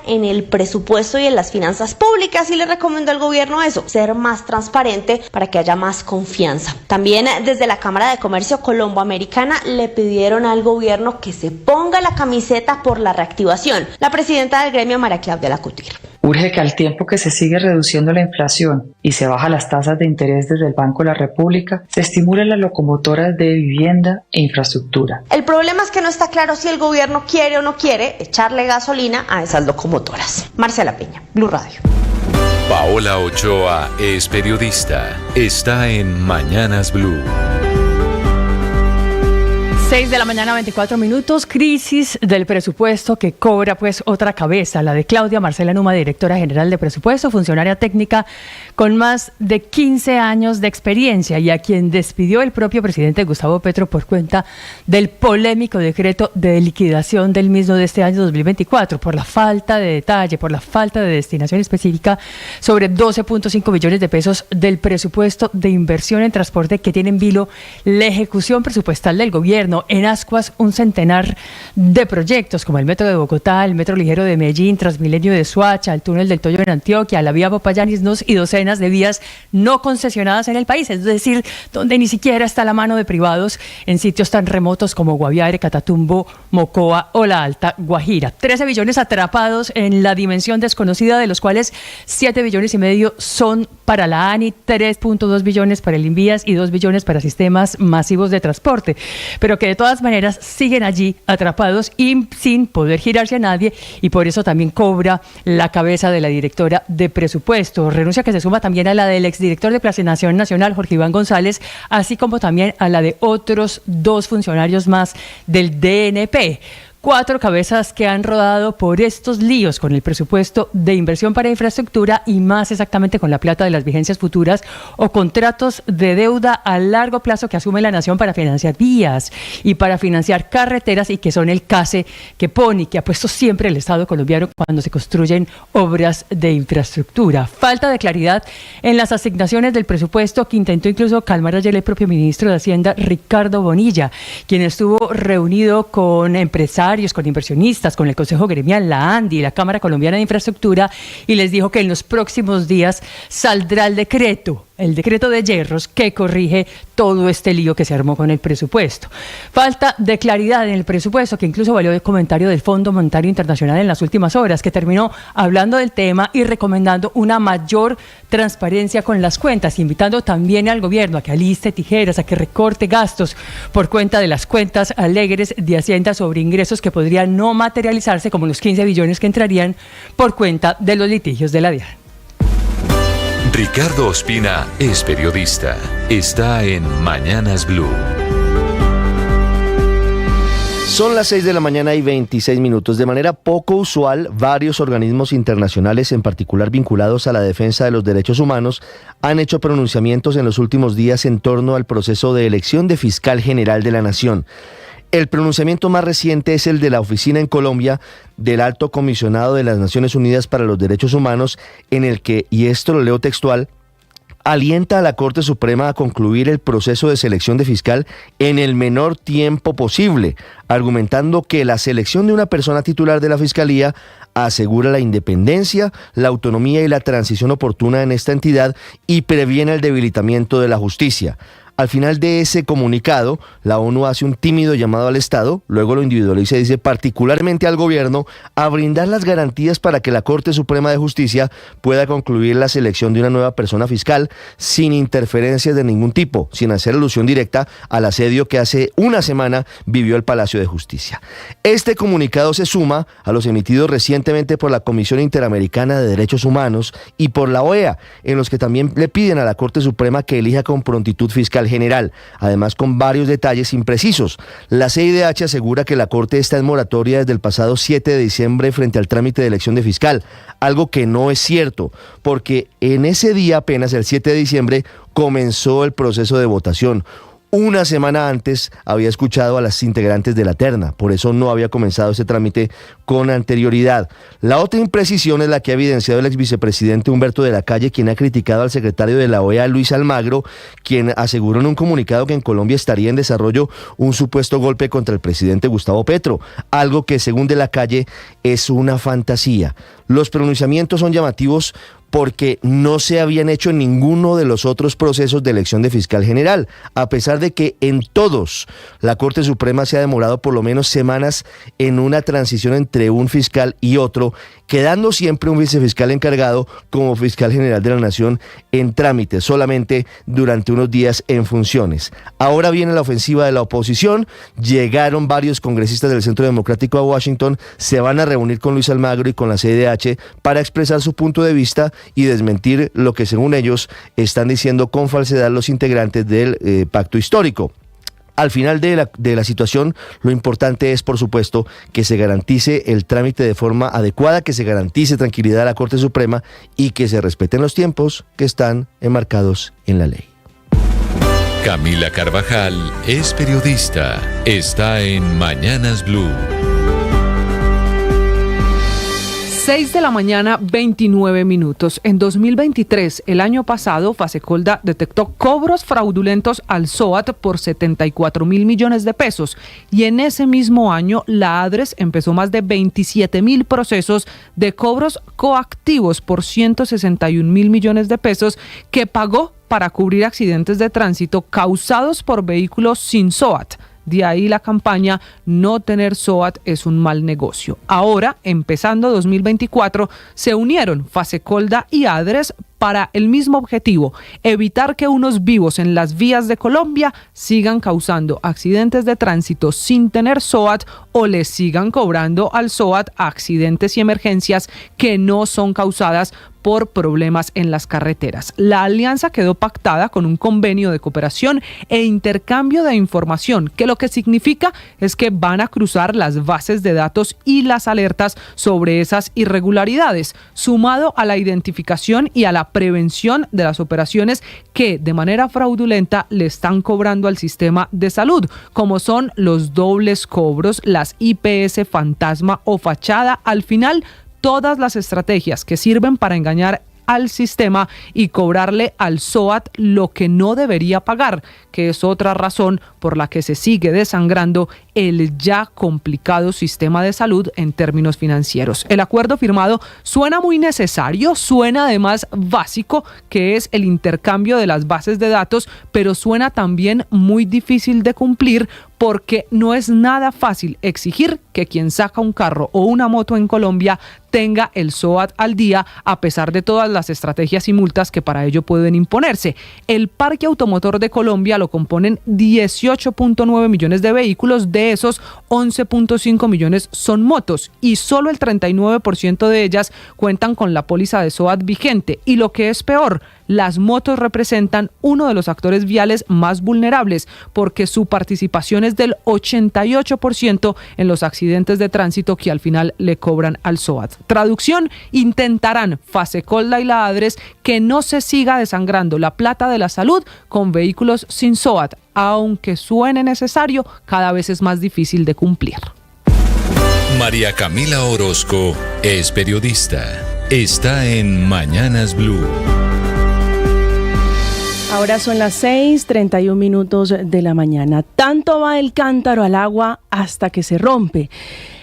en el presupuesto y en las finanzas públicas, y le recomiendo al gobierno eso, ser más transparente para que haya más confianza. También desde la Cámara de Comercio Colomboamericana le pidieron al gobierno que se ponga la camiseta por la reactivación. La presidenta del gremio, María Claudia Lacutir. Urge que al tiempo que se sigue reduciendo la inflación y se bajan las tasas de interés desde el Banco de la República, se estimulen las locomotoras de vivienda e infraestructura. El problema es que no está claro si el gobierno quiere o no quiere echarle gasolina a esas locomotoras. Marcela Peña, Blue Radio. Paola Ochoa es periodista. Está en Mañanas Blue. 6 de la mañana, 24 minutos, crisis del presupuesto que cobra pues otra cabeza, la de Claudia Marcela Numa, directora general de presupuesto, funcionaria técnica con más de 15 años de experiencia y a quien despidió el propio presidente Gustavo Petro por cuenta del polémico decreto de liquidación del mismo de este año 2024, por la falta de detalle, por la falta de destinación específica sobre 12.5 billones de pesos del presupuesto de inversión en transporte que tiene en vilo la ejecución presupuestal del gobierno. Bueno, en Ascuas un centenar de proyectos como el Metro de Bogotá, el Metro Ligero de Medellín, Transmilenio de Soacha, el Túnel del Toyo en Antioquia, la vía Popayán-Isnos y docenas de vías no concesionadas en el país, es decir, donde ni siquiera está la mano de privados en sitios tan remotos como Guaviare, Catatumbo, Mocoa o la Alta Guajira. 13 billones atrapados en la dimensión desconocida, de los cuales 7,5 billones son para la ANI, 3.2 billones para el Invías y 2 billones para sistemas masivos de transporte, pero que de todas maneras siguen allí atrapados y sin poder girarse a nadie, y por eso también cobra la cabeza de la directora de presupuesto. Renuncia que se suma también a la del exdirector de Planeación Nacional, Jorge Iván González, así como también a la de otros 2 funcionarios más del DNP. 4 cabezas que han rodado por estos líos con el presupuesto de inversión para infraestructura y más exactamente con la plata de las vigencias futuras o contratos de deuda a largo plazo que asume la nación para financiar vías y para financiar carreteras, y que son el CASE que pone y que ha puesto siempre el Estado colombiano cuando se construyen obras de infraestructura. Falta de claridad en las asignaciones del presupuesto, que intentó incluso calmar ayer el propio ministro de Hacienda, Ricardo Bonilla, quien estuvo reunido con empresarios, con inversionistas, con el Consejo Gremial, la ANDI y la Cámara Colombiana de Infraestructura, y les dijo que en los próximos días saldrá el decreto de Yerros, que corrige todo este lío que se armó con el presupuesto. Falta de claridad en el presupuesto, que incluso valió el comentario del Fondo Monetario Internacional en las últimas horas, que terminó hablando del tema y recomendando una mayor transparencia con las cuentas, invitando también al gobierno a que aliste tijeras, a que recorte gastos por cuenta de las cuentas alegres de Hacienda sobre ingresos que podrían no materializarse, como los 15 billones que entrarían por cuenta de los litigios de la DIAN. Ricardo Ospina es periodista. Está en Mañanas Blue. Son las 6 de la mañana y 26 minutos. De manera poco usual, varios organismos internacionales, en particular vinculados a la defensa de los derechos humanos, han hecho pronunciamientos en los últimos días en torno al proceso de elección de fiscal general de la Nación. El pronunciamiento más reciente es el de la oficina en Colombia del Alto Comisionado de las Naciones Unidas para los Derechos Humanos, en el que, y esto lo leo textual, alienta a la Corte Suprema a concluir el proceso de selección de fiscal en el menor tiempo posible, argumentando que la selección de una persona titular de la Fiscalía asegura la independencia, la autonomía y la transición oportuna en esta entidad y previene el debilitamiento de la justicia. Al final de ese comunicado, la ONU hace un tímido llamado al Estado, luego lo individualiza y dice particularmente al gobierno, a brindar las garantías para que la Corte Suprema de Justicia pueda concluir la selección de una nueva persona fiscal sin interferencias de ningún tipo, sin hacer alusión directa al asedio que hace una semana vivió el Palacio de Justicia. Este comunicado se suma a los emitidos recientemente por la Comisión Interamericana de Derechos Humanos y por la OEA, en los que también le piden a la Corte Suprema que elija con prontitud fiscal general, además con varios detalles imprecisos. La CIDH asegura que la Corte está en moratoria desde el pasado 7 de diciembre frente al trámite de elección de fiscal, algo que no es cierto, porque en ese día, apenas el 7 de diciembre, comenzó el proceso de votación. Una semana antes había escuchado a las integrantes de la terna, por eso no había comenzado ese trámite con anterioridad. La otra imprecisión es la que ha evidenciado el ex vicepresidente Humberto de la Calle, quien ha criticado al secretario de la OEA, Luis Almagro, quien aseguró en un comunicado que en Colombia estaría en desarrollo un supuesto golpe contra el presidente Gustavo Petro, algo que según de la Calle es una fantasía. Los pronunciamientos son llamativos porque no se habían hecho en ninguno de los otros procesos de elección de fiscal general, a pesar de que en todos la Corte Suprema se ha demorado por lo menos semanas en una transición entre un fiscal y otro, quedando siempre un vicefiscal encargado como fiscal general de la Nación en trámite, solamente durante unos días en funciones. Ahora viene la ofensiva de la oposición, llegaron varios congresistas del Centro Democrático a Washington, se van a reunir con Luis Almagro y con la CIDH para expresar su punto de vista y desmentir lo que según ellos están diciendo con falsedad los integrantes del pacto histórico. Al final de la situación, lo importante es, por supuesto, que se garantice el trámite de forma adecuada, que se garantice tranquilidad a la Corte Suprema y que se respeten los tiempos que están enmarcados en la ley. Camila Carvajal es periodista. Está en Mañanas Blue. 6 de la mañana, 29 minutos. En 2023, el año pasado, Fasecolda detectó cobros fraudulentos al SOAT por 74 mil millones de pesos. Y en ese mismo año, la ADRES empezó más de 27 mil procesos de cobros coactivos por 161 mil millones de pesos que pagó para cubrir accidentes de tránsito causados por vehículos sin SOAT. De ahí la campaña "No tener SOAT es un mal negocio". Ahora, empezando 2024, se unieron Fasecolda y ADRES para el mismo objetivo: evitar que unos vivos en las vías de Colombia sigan causando accidentes de tránsito sin tener SOAT o les sigan cobrando al SOAT accidentes y emergencias que no son causadas por problemas en las carreteras. La alianza quedó pactada con un convenio de cooperación e intercambio de información, que lo que significa es que van a cruzar las bases de datos y las alertas sobre esas irregularidades, sumado a la identificación y a la prevención de las operaciones que de manera fraudulenta le están cobrando al sistema de salud, como son los dobles cobros, las IPS fantasma o fachada. Al final, todas las estrategias que sirven para engañar al sistema y cobrarle al SOAT lo que no debería pagar, que es otra razón por la que se sigue desangrando el ya complicado sistema de salud en términos financieros. El acuerdo firmado suena muy necesario, suena además básico, que es el intercambio de las bases de datos, pero suena también muy difícil de cumplir, porque no es nada fácil exigir que quien saca un carro o una moto en Colombia tenga el SOAT al día, a pesar de todas las estrategias y multas que para ello pueden imponerse. El parque automotor de Colombia lo componen 18.9 millones de vehículos, de esos 11.5 millones son motos y solo el 39% de ellas cuentan con la póliza de SOAT vigente. Y lo que es peor, las motos representan uno de los actores viales más vulnerables, porque su participación es del 88% en los accidentes de tránsito que al final le cobran al SOAT. Traducción: intentarán Fasecolda y la ADRES que no se siga desangrando la plata de la salud con vehículos sin SOAT. Aunque suene necesario, cada vez es más difícil de cumplir. María Camila Orozco es periodista. Está en Mañanas Blue. Ahora son las 6:31 minutos de la mañana. Tanto va el cántaro al agua hasta que se rompe.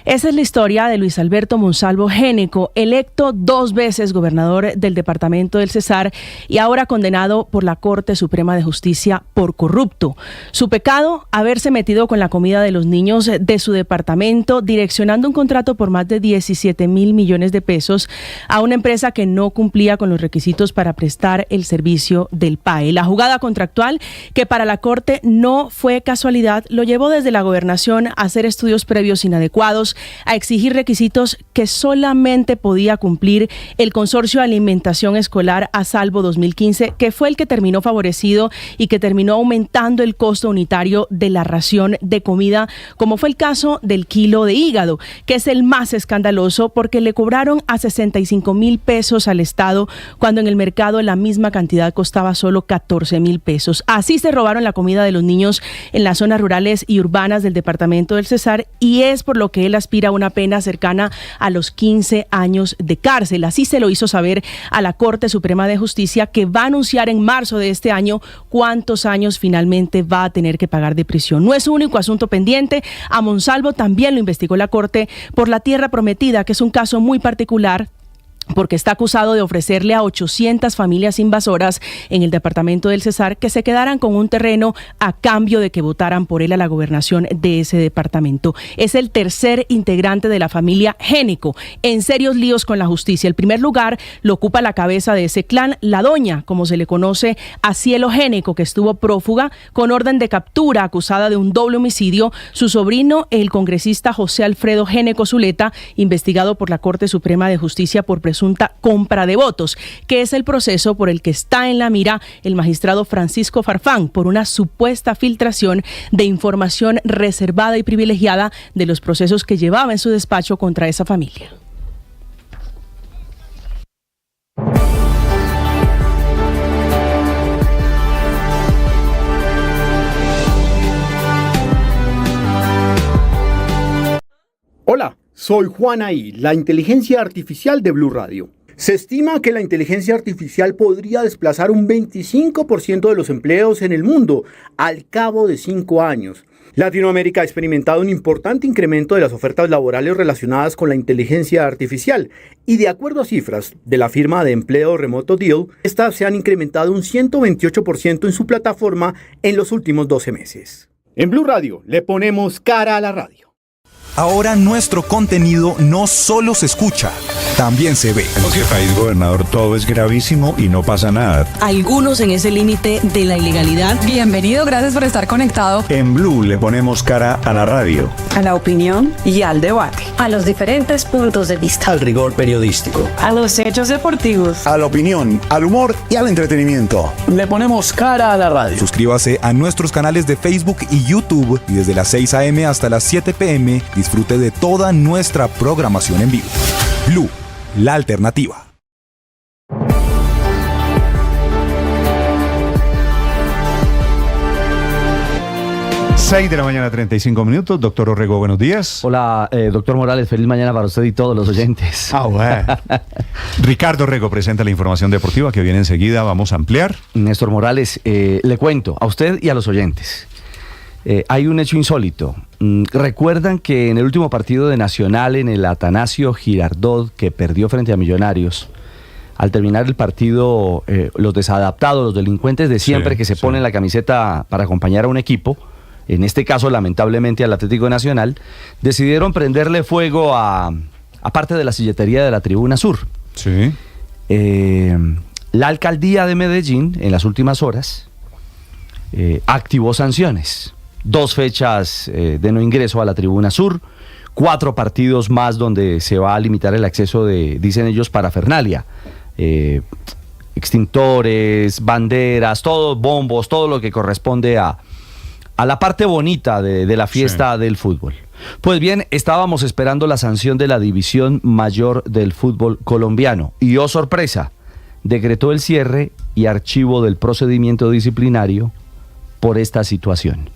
Esa es la historia de Luis Alberto Monsalvo Géneco, electo 2 veces gobernador del departamento del Cesar y ahora condenado por la Corte Suprema de Justicia por corrupto. Su pecado: haberse metido con la comida de los niños de su departamento, direccionando un contrato por más de 17 mil millones de pesos a una empresa que no cumplía con los requisitos para prestar el servicio del PAE. La jugada contractual, que para la Corte no fue casualidad, lo llevó desde la gobernación a hacer estudios previos inadecuados, a exigir requisitos que solamente podía cumplir el Consorcio de Alimentación Escolar A Salvo 2015, que fue el que terminó favorecido y que terminó aumentando el costo unitario de la ración de comida, como fue el caso del kilo de hígado, que es el más escandaloso porque le cobraron a 65 mil pesos al Estado, cuando en el mercado la misma cantidad costaba solo 14 mil pesos. Así se robaron la comida de los niños en las zonas rurales y urbanas del departamento del Cesar, y es por lo que él aspira a una pena cercana a los 15 años de cárcel. Así se lo hizo saber a la Corte Suprema de Justicia, que va a anunciar en marzo de este año cuántos años finalmente va a tener que pagar de prisión. No es su único asunto pendiente. A Monsalvo también lo investigó la Corte por la tierra prometida, que es un caso muy particular, porque está acusado de ofrecerle a 800 familias invasoras en el departamento del Cesar que se quedaran con un terreno a cambio de que votaran por él a la gobernación de ese departamento. Es el tercer integrante de la familia Géneco en serios líos con la justicia. El primer lugar lo ocupa la cabeza de ese clan, la doña, como se le conoce a Cielo Géneco, que estuvo prófuga con orden de captura, acusada de un doble homicidio. Su sobrino, el congresista José Alfredo Géneco Zuleta, investigado por la Corte Suprema de Justicia por presunta compra de votos, que es el proceso por el que está en la mira el magistrado Francisco Farfán por una supuesta filtración de información reservada y privilegiada de los procesos que llevaba en su despacho contra esa familia. Hola, Soy Juanaí, la inteligencia artificial de Blue Radio. Se estima que la inteligencia artificial podría desplazar un 25% de los empleos en el mundo al cabo de 5 años. Latinoamérica ha experimentado un importante incremento de las ofertas laborales relacionadas con la inteligencia artificial y de acuerdo a cifras de la firma de empleo remoto Deal, estas se han incrementado un 128% en su plataforma en los últimos 12 meses. En Blue Radio le ponemos cara a la radio. Ahora nuestro contenido no solo se escucha, también se ve. En este país, gobernador, todo es gravísimo y no pasa nada. Algunos en ese límite de la ilegalidad. Bienvenido, gracias por estar conectado. En Blue le ponemos cara a la radio. A la opinión y al debate. A los diferentes puntos de vista. Al rigor periodístico. A los hechos deportivos. A la opinión, al humor y al entretenimiento. Le ponemos cara a la radio. Suscríbase a nuestros canales de Facebook y YouTube y desde las 6 a.m. hasta las 7 p.m. disfrute de toda nuestra programación en vivo. Blue, la alternativa. Seis de la mañana, 35 minutos. Doctor Orrego, buenos días. Hola, doctor Morales, feliz mañana para usted y todos los oyentes. Bueno. Ricardo Orrego presenta la información deportiva que viene enseguida. Vamos a ampliar. Néstor Morales, le cuento a usted y a los oyentes. Hay un hecho insólito. ¿Recuerdan que en el último partido de Nacional en el Atanasio Girardot, que perdió frente a Millonarios, al terminar el partido, los desadaptados, los delincuentes de siempre que se ponen la camiseta para acompañar a un equipo, en este caso lamentablemente al Atlético Nacional, decidieron prenderle fuego a parte de la silletería de la Tribuna Sur? Sí. La alcaldía de Medellín, en las últimas horas, activó sanciones. 2 fechas de no ingreso a la Tribuna Sur, 4 partidos más donde se va a limitar el acceso de, dicen ellos, parafernalia, extintores, banderas, todo, bombos, todo lo que corresponde a la parte bonita de la fiesta del fútbol. Pues bien, estábamos esperando la sanción de la División Mayor del Fútbol Colombiano y, oh sorpresa, decretó el cierre y archivo del procedimiento disciplinario por esta situación.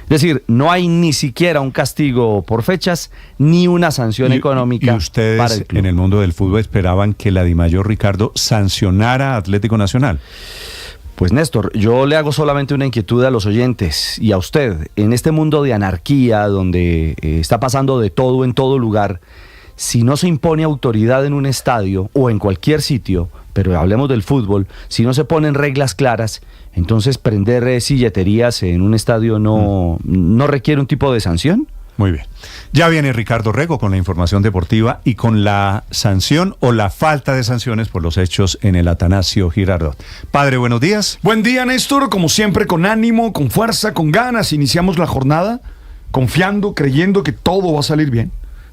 Es decir, no hay ni siquiera un castigo por fechas ni una sanción económica. ¿Y ustedes para el club en el mundo del fútbol esperaban que la DIMAYOR, Ricardo, sancionara a Atlético Nacional? Pues Néstor, yo le hago solamente una inquietud a los oyentes y a usted. En este mundo de anarquía donde está pasando de todo en todo lugar, si no se impone autoridad en un estadio o en cualquier sitio, pero hablemos del fútbol, si no se ponen reglas claras, entonces prender silleterías en un estadio no requiere un tipo de sanción. Muy bien. Ya viene Ricardo Orrego con la información deportiva y con la sanción o la falta de sanciones por los hechos en el Atanasio Girardot. Padre, buenos días. Buen día, Néstor. Como siempre, con ánimo, con fuerza, con ganas, iniciamos la jornada confiando, creyendo que todo va a salir bien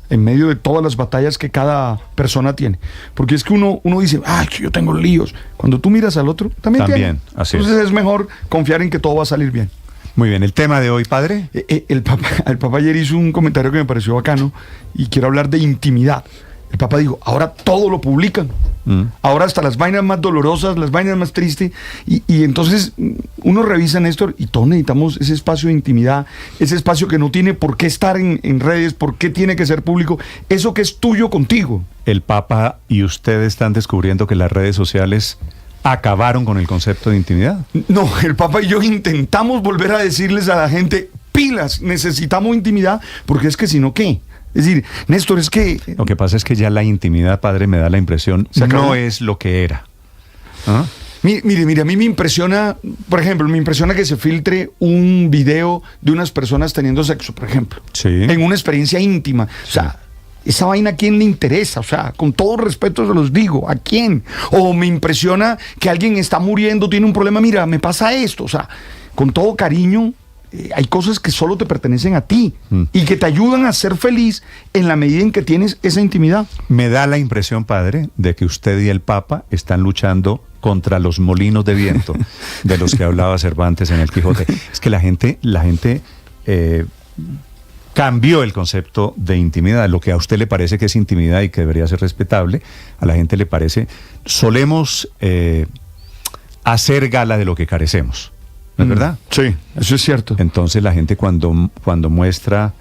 en medio de todas las batallas que cada persona tiene. Porque es que uno dice, ay, yo tengo líos. Cuando tú miras al otro, también tiene. Así Entonces es mejor confiar en que todo va a salir bien. Muy bien, el tema de hoy, padre. El Papa ayer hizo un comentario que me pareció bacano y quiero hablar de intimidad. El Papa dijo, ahora todo lo publican. Ahora hasta las vainas más dolorosas, las vainas más tristes. Y entonces uno revisa, Néstor, y todos necesitamos ese espacio de intimidad, ese espacio que no tiene por qué estar en redes, por qué tiene que ser público, eso que es tuyo contigo. El Papa y usted están descubriendo que las redes sociales acabaron con el concepto de intimidad. No, el Papa y yo intentamos volver a decirles a la gente, pilas, necesitamos intimidad, porque es que si no, ¿qué? Es decir, Néstor, es que... Lo que pasa es que ya la intimidad, padre, me da la impresión, no es lo que era. ¿Ah? Mire, a mí me impresiona, por ejemplo, que se filtre un video de unas personas teniendo sexo, por ejemplo. Sí. En una experiencia íntima. O sea, esa vaina, ¿a quién le interesa? O sea, con todo respeto se los digo, ¿a quién? O me impresiona que alguien está muriendo, tiene un problema, mira, me pasa esto. O sea, con todo cariño, hay cosas que solo te pertenecen a ti y que te ayudan a ser feliz en la medida en que tienes esa intimidad. Me da la impresión, padre, de que usted y el Papa están luchando contra los molinos de viento de los que hablaba Cervantes en el Quijote. Es que la gente cambió el concepto de intimidad. Lo que a usted le parece que es intimidad y que debería ser respetable, a la gente le parece, solemos hacer gala de lo que carecemos. ¿No es verdad? Sí, eso es cierto. Entonces la gente cuando muestra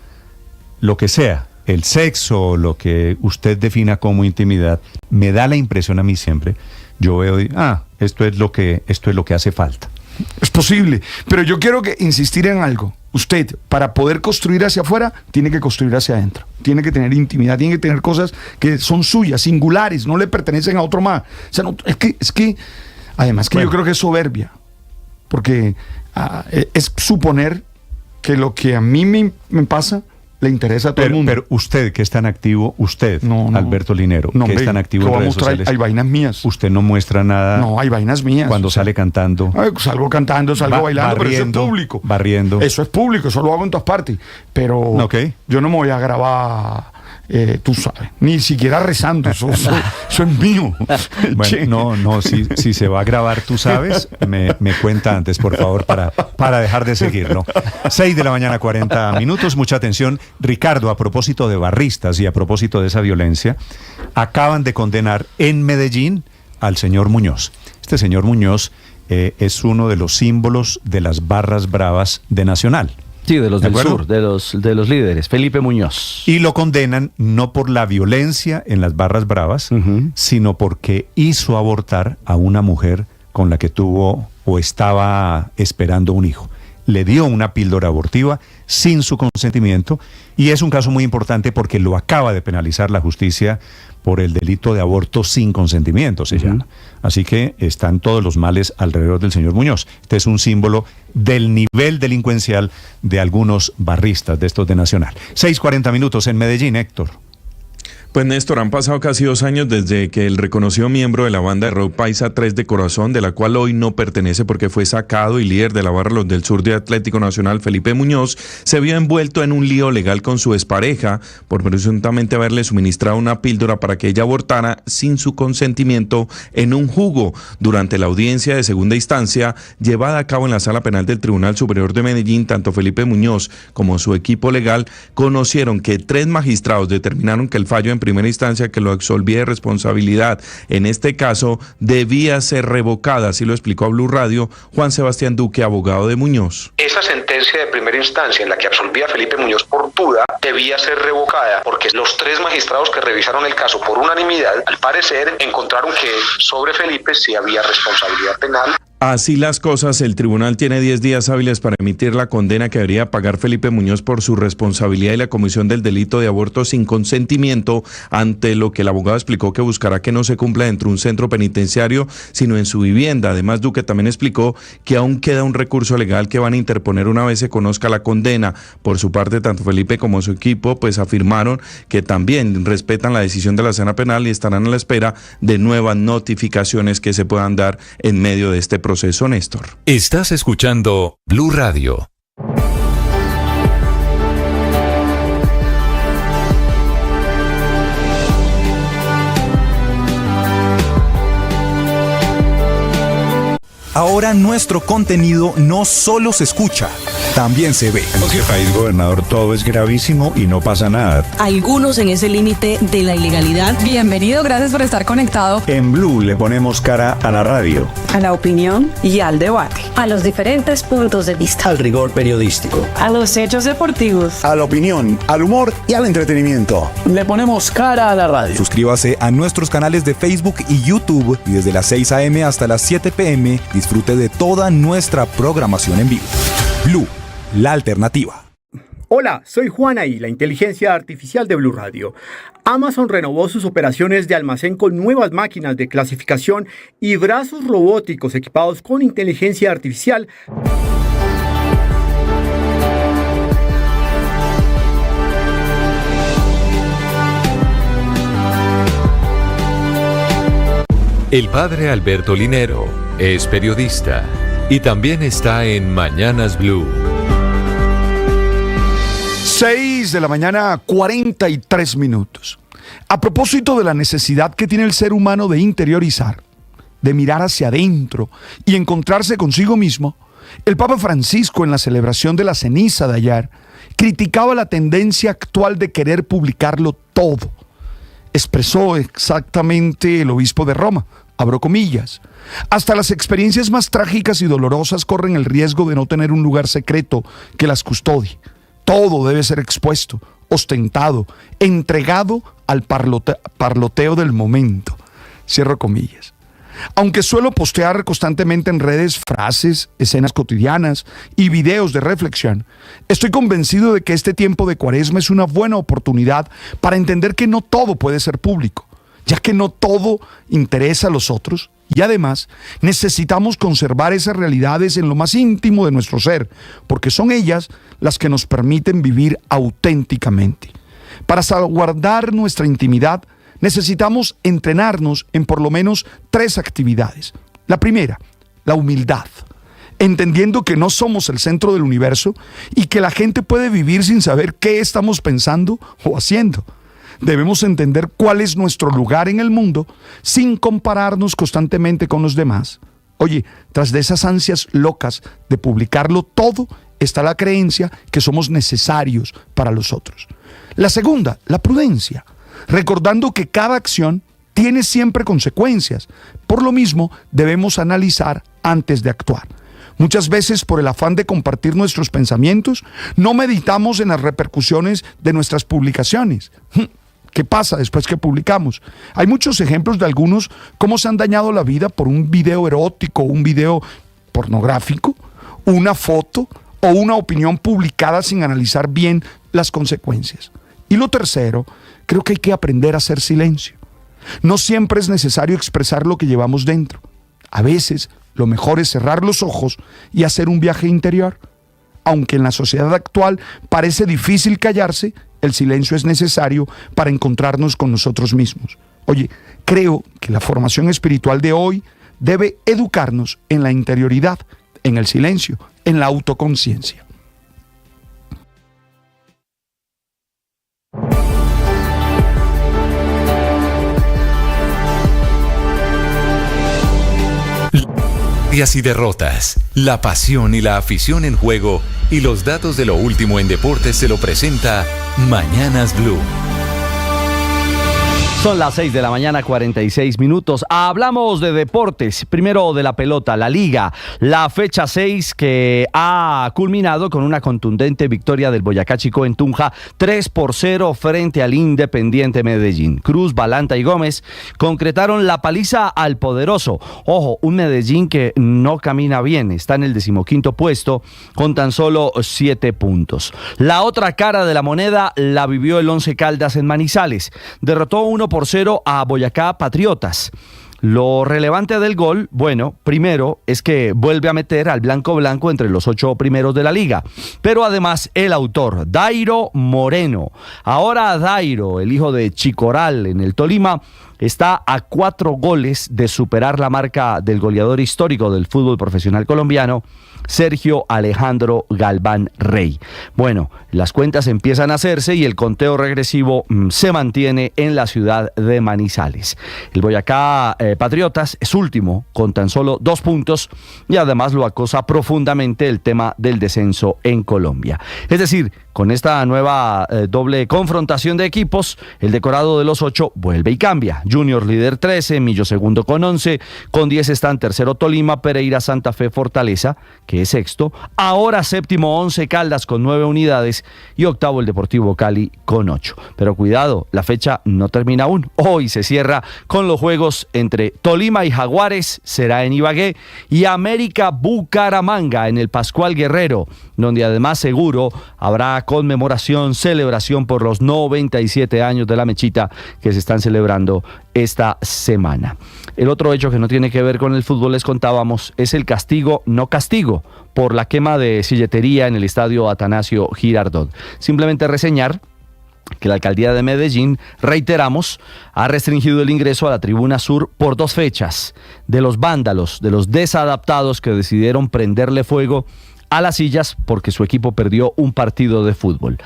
lo que sea el sexo, lo que usted defina como intimidad, me da la impresión a mí siempre, yo veo, esto es lo que hace falta. Es posible, pero yo quiero insistir en algo. Usted, para poder construir hacia afuera, tiene que construir hacia adentro. Tiene que tener intimidad, tiene que tener cosas que son suyas, singulares, no le pertenecen a otro más. O sea, es que además que yo creo que es soberbia, porque es suponer que lo que a mí me pasa le interesa a todo el mundo. Pero usted, que es tan activo, Alberto Linero, que es tan activo en redes sociales. Hay vainas mías. Usted no muestra nada. No, hay vainas mías. Cuando sale cantando. Salgo cantando, salgo bailando, pero eso es público. Barriendo. Eso es público, eso lo hago en todas partes. Pero yo no me voy a grabar, tú sabes, ni siquiera rezando, eso es mío. Bueno, si se va a grabar, tú sabes, me cuenta antes, por favor, para dejar de seguirlo. 6:40 a.m, mucha atención. Ricardo, a propósito de barristas y a propósito de esa violencia, acaban de condenar en Medellín al señor Muñoz. Este señor Muñoz es uno de los símbolos de las barras bravas de Nacional. Sí, de los del sur, de los líderes, Felipe Muñoz. Y lo condenan no por la violencia en las barras bravas, sino porque hizo abortar a una mujer con la que tuvo o estaba esperando un hijo. Le dio una píldora abortiva sin su consentimiento, y es un caso muy importante porque lo acaba de penalizar la justicia por el delito de aborto sin consentimiento, se llama. Así que están todos los males alrededor del señor Muñoz. Este es un símbolo del nivel delincuencial de algunos barristas de estos de Nacional. 6:40 en Medellín, Héctor. Pues Néstor, han pasado casi 2 años desde que el reconocido miembro de la banda de rock paisa 3 de Corazón, de la cual hoy no pertenece porque fue sacado, y líder de la barra Los del Sur de Atlético Nacional, Felipe Muñoz, se vio envuelto en un lío legal con su expareja por presuntamente haberle suministrado una píldora para que ella abortara sin su consentimiento en un jugo. Durante la audiencia de segunda instancia llevada a cabo en la Sala Penal del Tribunal Superior de Medellín, tanto Felipe Muñoz como su equipo legal conocieron que 3 magistrados determinaron que el fallo en primera instancia que lo absolvía de responsabilidad en este caso debía ser revocada, así lo explicó a Blue Radio Juan Sebastián Duque, abogado de Muñoz. Esa sentencia de primera instancia en la que absolvía a Felipe Muñoz por duda debía ser revocada porque los 3 magistrados que revisaron el caso por unanimidad, al parecer, encontraron que sobre Felipe sí había responsabilidad penal. Así las cosas, el tribunal tiene 10 días hábiles para emitir la condena que debería pagar Felipe Muñoz por su responsabilidad y la comisión del delito de aborto sin consentimiento, ante lo que el abogado explicó que buscará que no se cumpla dentro de un centro penitenciario, sino en su vivienda. Además, Duque también explicó que aún queda un recurso legal que van a interponer una vez se conozca la condena. Por su parte, tanto Felipe como su equipo pues afirmaron que también respetan la decisión de la Sala Penal y estarán a la espera de nuevas notificaciones que se puedan dar en medio de este proceso, Néstor. Estás escuchando Blue Radio. Ahora nuestro contenido no solo se escucha, también se ve. En este país, gobernador, todo es gravísimo y no pasa nada. Algunos en ese límite de la ilegalidad. Bienvenido, gracias por estar conectado. En Blue le ponemos cara a la radio, A la opinión y al debate. A los diferentes puntos de vista. Al rigor periodístico. A los hechos deportivos. A la opinión, al humor y al entretenimiento. Le ponemos cara a la radio. Suscríbase a nuestros canales de Facebook y YouTube y desde las 6 a.m. hasta las 7 p.m. disfrute de toda nuestra programación en vivo. Blue, la alternativa. Hola, soy Juana y la inteligencia artificial de Blue Radio. Amazon renovó sus operaciones de almacén con nuevas máquinas de clasificación y brazos robóticos equipados con inteligencia artificial. El padre Alberto Linero es periodista y también está en Mañanas Blue. 6:43 a.m. A propósito de la necesidad que tiene el ser humano de interiorizar, de mirar hacia adentro y encontrarse consigo mismo, el Papa Francisco, en la celebración de la ceniza de ayer, criticaba la tendencia actual de querer publicarlo todo. Expresó exactamente el obispo de Roma, abro comillas: hasta las experiencias más trágicas y dolorosas corren el riesgo de no tener un lugar secreto que las custodie. Todo debe ser expuesto, ostentado, entregado al parloteo del momento. Cierro comillas. Aunque suelo postear constantemente en redes frases, escenas cotidianas y videos de reflexión, estoy convencido de que este tiempo de Cuaresma es una buena oportunidad para entender que no todo puede ser público, ya que no todo interesa a los otros, y además necesitamos conservar esas realidades en lo más íntimo de nuestro ser, porque son ellas las que nos permiten vivir auténticamente. Para salvaguardar nuestra intimidad, necesitamos entrenarnos en por lo menos 3 actividades. La primera, la humildad, entendiendo que no somos el centro del universo y que la gente puede vivir sin saber qué estamos pensando o haciendo. Debemos entender cuál es nuestro lugar en el mundo sin compararnos constantemente con los demás. Oye, tras de esas ansias locas de publicarlo todo, está la creencia que somos necesarios para los otros. La segunda, la prudencia, recordando que cada acción tiene siempre consecuencias. Por lo mismo, debemos analizar antes de actuar. Muchas veces, por el afán de compartir nuestros pensamientos, no meditamos en las repercusiones de nuestras publicaciones. ¿Qué pasa después que publicamos? Hay muchos ejemplos de algunos cómo se han dañado la vida por un video erótico, un video pornográfico, una foto o una opinión publicada sin analizar bien las consecuencias. Y lo tercero, creo que hay que aprender a hacer silencio. No siempre es necesario expresar lo que llevamos dentro. A veces, lo mejor es cerrar los ojos y hacer un viaje interior. Aunque en la sociedad actual parece difícil callarse, el silencio es necesario para encontrarnos con nosotros mismos. Oye, creo que la formación espiritual de hoy debe educarnos en la interioridad, en el silencio, en la autoconciencia. Victorias y derrotas, la pasión y la afición en juego y los datos de lo último en deportes se lo presenta Mañanas Blue. Son las 6 de la mañana, 46 minutos. Hablamos de deportes. Primero de la pelota, la Liga. La fecha 6 que ha culminado con una contundente victoria del Boyacá Chicó en Tunja, 3-0 frente al Independiente Medellín. Cruz, Balanta y Gómez concretaron la paliza al poderoso. Ojo, un Medellín que no camina bien. Está en el 15º puesto con tan solo 7 puntos. La otra cara de la moneda la vivió el Once Caldas en Manizales. Derrotó 1-0 a Boyacá Patriotas. Lo relevante del gol, bueno, primero es que vuelve a meter al blanco entre los 8 primeros de la liga, pero además el autor, Dairo Moreno. Ahora Dairo, el hijo de Chicoral en el Tolima, está a 4 goles de superar la marca del goleador histórico del fútbol profesional colombiano, Sergio Alejandro Galván Rey. Bueno, las cuentas empiezan a hacerse y el conteo regresivo se mantiene en la ciudad de Manizales. El Boyacá Patriotas es último con tan solo 2 puntos y además lo acosa profundamente el tema del descenso en Colombia. Es decir, con esta nueva doble confrontación de equipos, el decorado de los 8 vuelve y cambia. Junior líder 13, Millo segundo con 11, con 10 están tercero Tolima, Pereira, Santa Fe, Fortaleza, que es sexto. Ahora séptimo Once Caldas con 9 unidades y octavo el Deportivo Cali con 8. Pero cuidado, la fecha no termina aún. Hoy se cierra con los juegos entre Tolima y Jaguares, será en Ibagué, y América Bucaramanga en el Pascual Guerrero, donde además seguro habrá conmemoración, celebración por los 97 años de la Mechita que se están celebrando esta semana. El otro hecho que no tiene que ver con el fútbol, les contábamos, es el castigo, no castigo, por la quema de silletería en el estadio Atanasio Girardot. Simplemente reseñar que la alcaldía de Medellín, reiteramos, ha restringido el ingreso a la tribuna sur por 2 fechas, de los vándalos, de los desadaptados que decidieron prenderle fuego a las sillas porque su equipo perdió un partido de fútbol.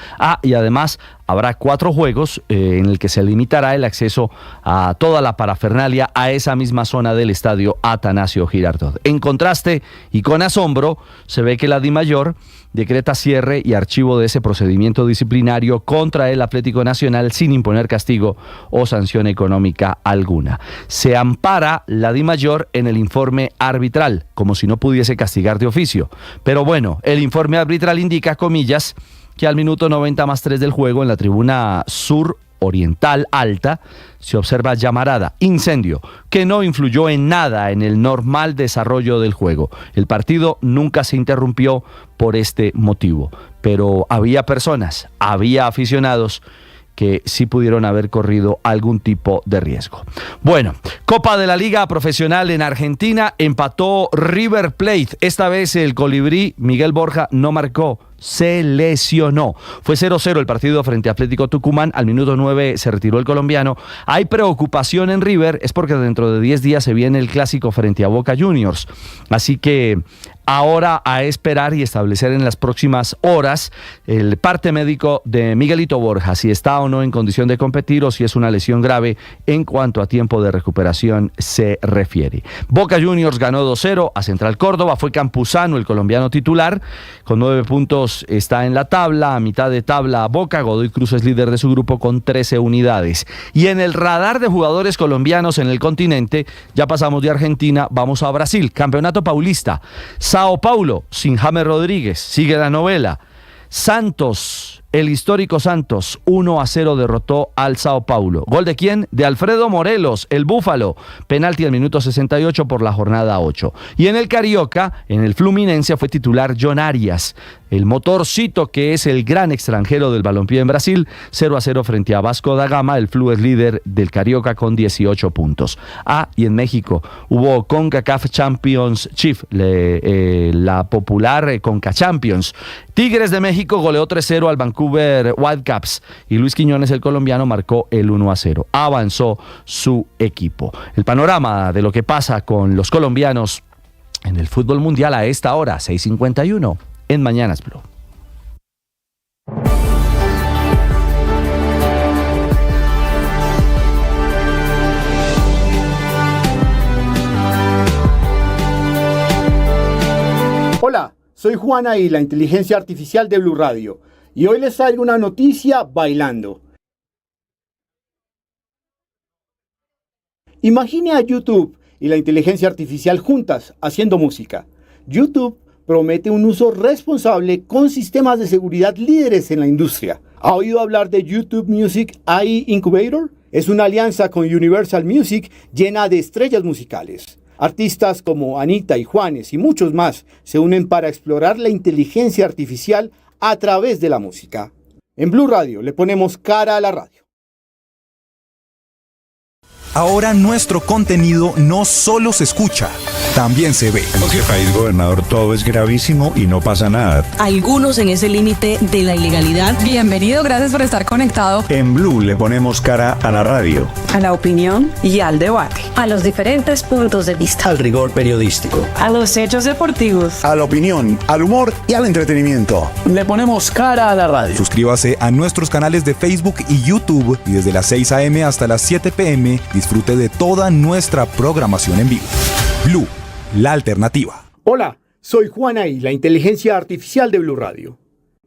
Y además habrá 4 juegos en el que se limitará el acceso a toda la parafernalia a esa misma zona del estadio Atanasio Girardot. En contraste y con asombro, se ve que la DIMAYOR decreta cierre y archivo de ese procedimiento disciplinario contra el Atlético Nacional sin imponer castigo o sanción económica alguna. Se ampara la DIMAYOR en el informe arbitral, como si no pudiese castigar de oficio. Pero bueno, el informe arbitral indica, comillas, que al minuto 90+3 del juego, en la tribuna sur oriental alta, se observa llamarada, incendio, que no influyó en nada en el normal desarrollo del juego. El partido nunca se interrumpió por este motivo, pero había personas, había aficionados que sí pudieron haber corrido algún tipo de riesgo. Bueno, Copa de la Liga Profesional en Argentina, empató River Plate. Esta vez el colibrí Miguel Borja no marcó, se lesionó. Fue 0-0 el partido frente a Atlético Tucumán. Al minuto 9 se retiró el colombiano. Hay preocupación en River, es porque dentro de 10 días se viene el clásico frente a Boca Juniors. Así que ahora a esperar y establecer en las próximas horas el parte médico de Miguelito Borja, si está o no en condición de competir o si es una lesión grave en cuanto a tiempo de recuperación se refiere. Boca Juniors ganó 2-0 a Central Córdoba. Fue Campuzano el colombiano titular, con 9 puntos está en la tabla. A mitad de tabla Boca. Godoy Cruz es líder de su grupo con 13 unidades. Y en el radar de jugadores colombianos en el continente, ya pasamos de Argentina, vamos a Brasil. Campeonato Paulista. Sao Paulo, sin James Rodríguez, sigue la novela. Santos, el histórico Santos, 1-0 derrotó al Sao Paulo. ¿Gol de quién? De Alfredo Morelos, el Búfalo. Penalti al minuto 68 por la jornada 8. Y en el Carioca, en el Fluminense, fue titular John Arias, el motorcito que es el gran extranjero del balompié en Brasil. 0-0 frente a Vasco da Gama. El Flu es líder del Carioca con 18 puntos. Y en México hubo CONCACAF Championship, la popular Conca Champions. Tigres de México goleó 3-0 al Vancouver Whitecaps y Luis Quiñones, el colombiano, marcó el 1-0. Avanzó su equipo. El panorama de lo que pasa con los colombianos en el fútbol mundial a esta hora, 6:51, en Mañanas Blue. Hola, soy Juana y la inteligencia artificial de Blue Radio. Y hoy les traigo una noticia bailando. Imagine a YouTube y la inteligencia artificial juntas haciendo música. YouTube promete un uso responsable con sistemas de seguridad líderes en la industria. ¿Ha oído hablar de YouTube Music AI Incubator? Es una alianza con Universal Music llena de estrellas musicales. Artistas como Anita y Juanes y muchos más se unen para explorar la inteligencia artificial a través de la música. En Blue Radio le ponemos cara a la radio. Ahora nuestro contenido no solo se escucha, también se ve. En este país, gobernador, todo es gravísimo y no pasa nada. Algunos en ese límite de la ilegalidad. Bienvenido, gracias por estar conectado. En Blue le ponemos cara a la radio, A la opinión y al debate. A los diferentes puntos de vista. Al rigor periodístico. A los hechos deportivos. A la opinión, al humor y al entretenimiento. Le ponemos cara a la radio. Suscríbase a nuestros canales de Facebook y YouTube y desde las 6 a.m. hasta las 7 p.m. disfrute de toda nuestra programación en vivo. Blue, la alternativa. Hola, soy Juana y la inteligencia artificial de Blue Radio.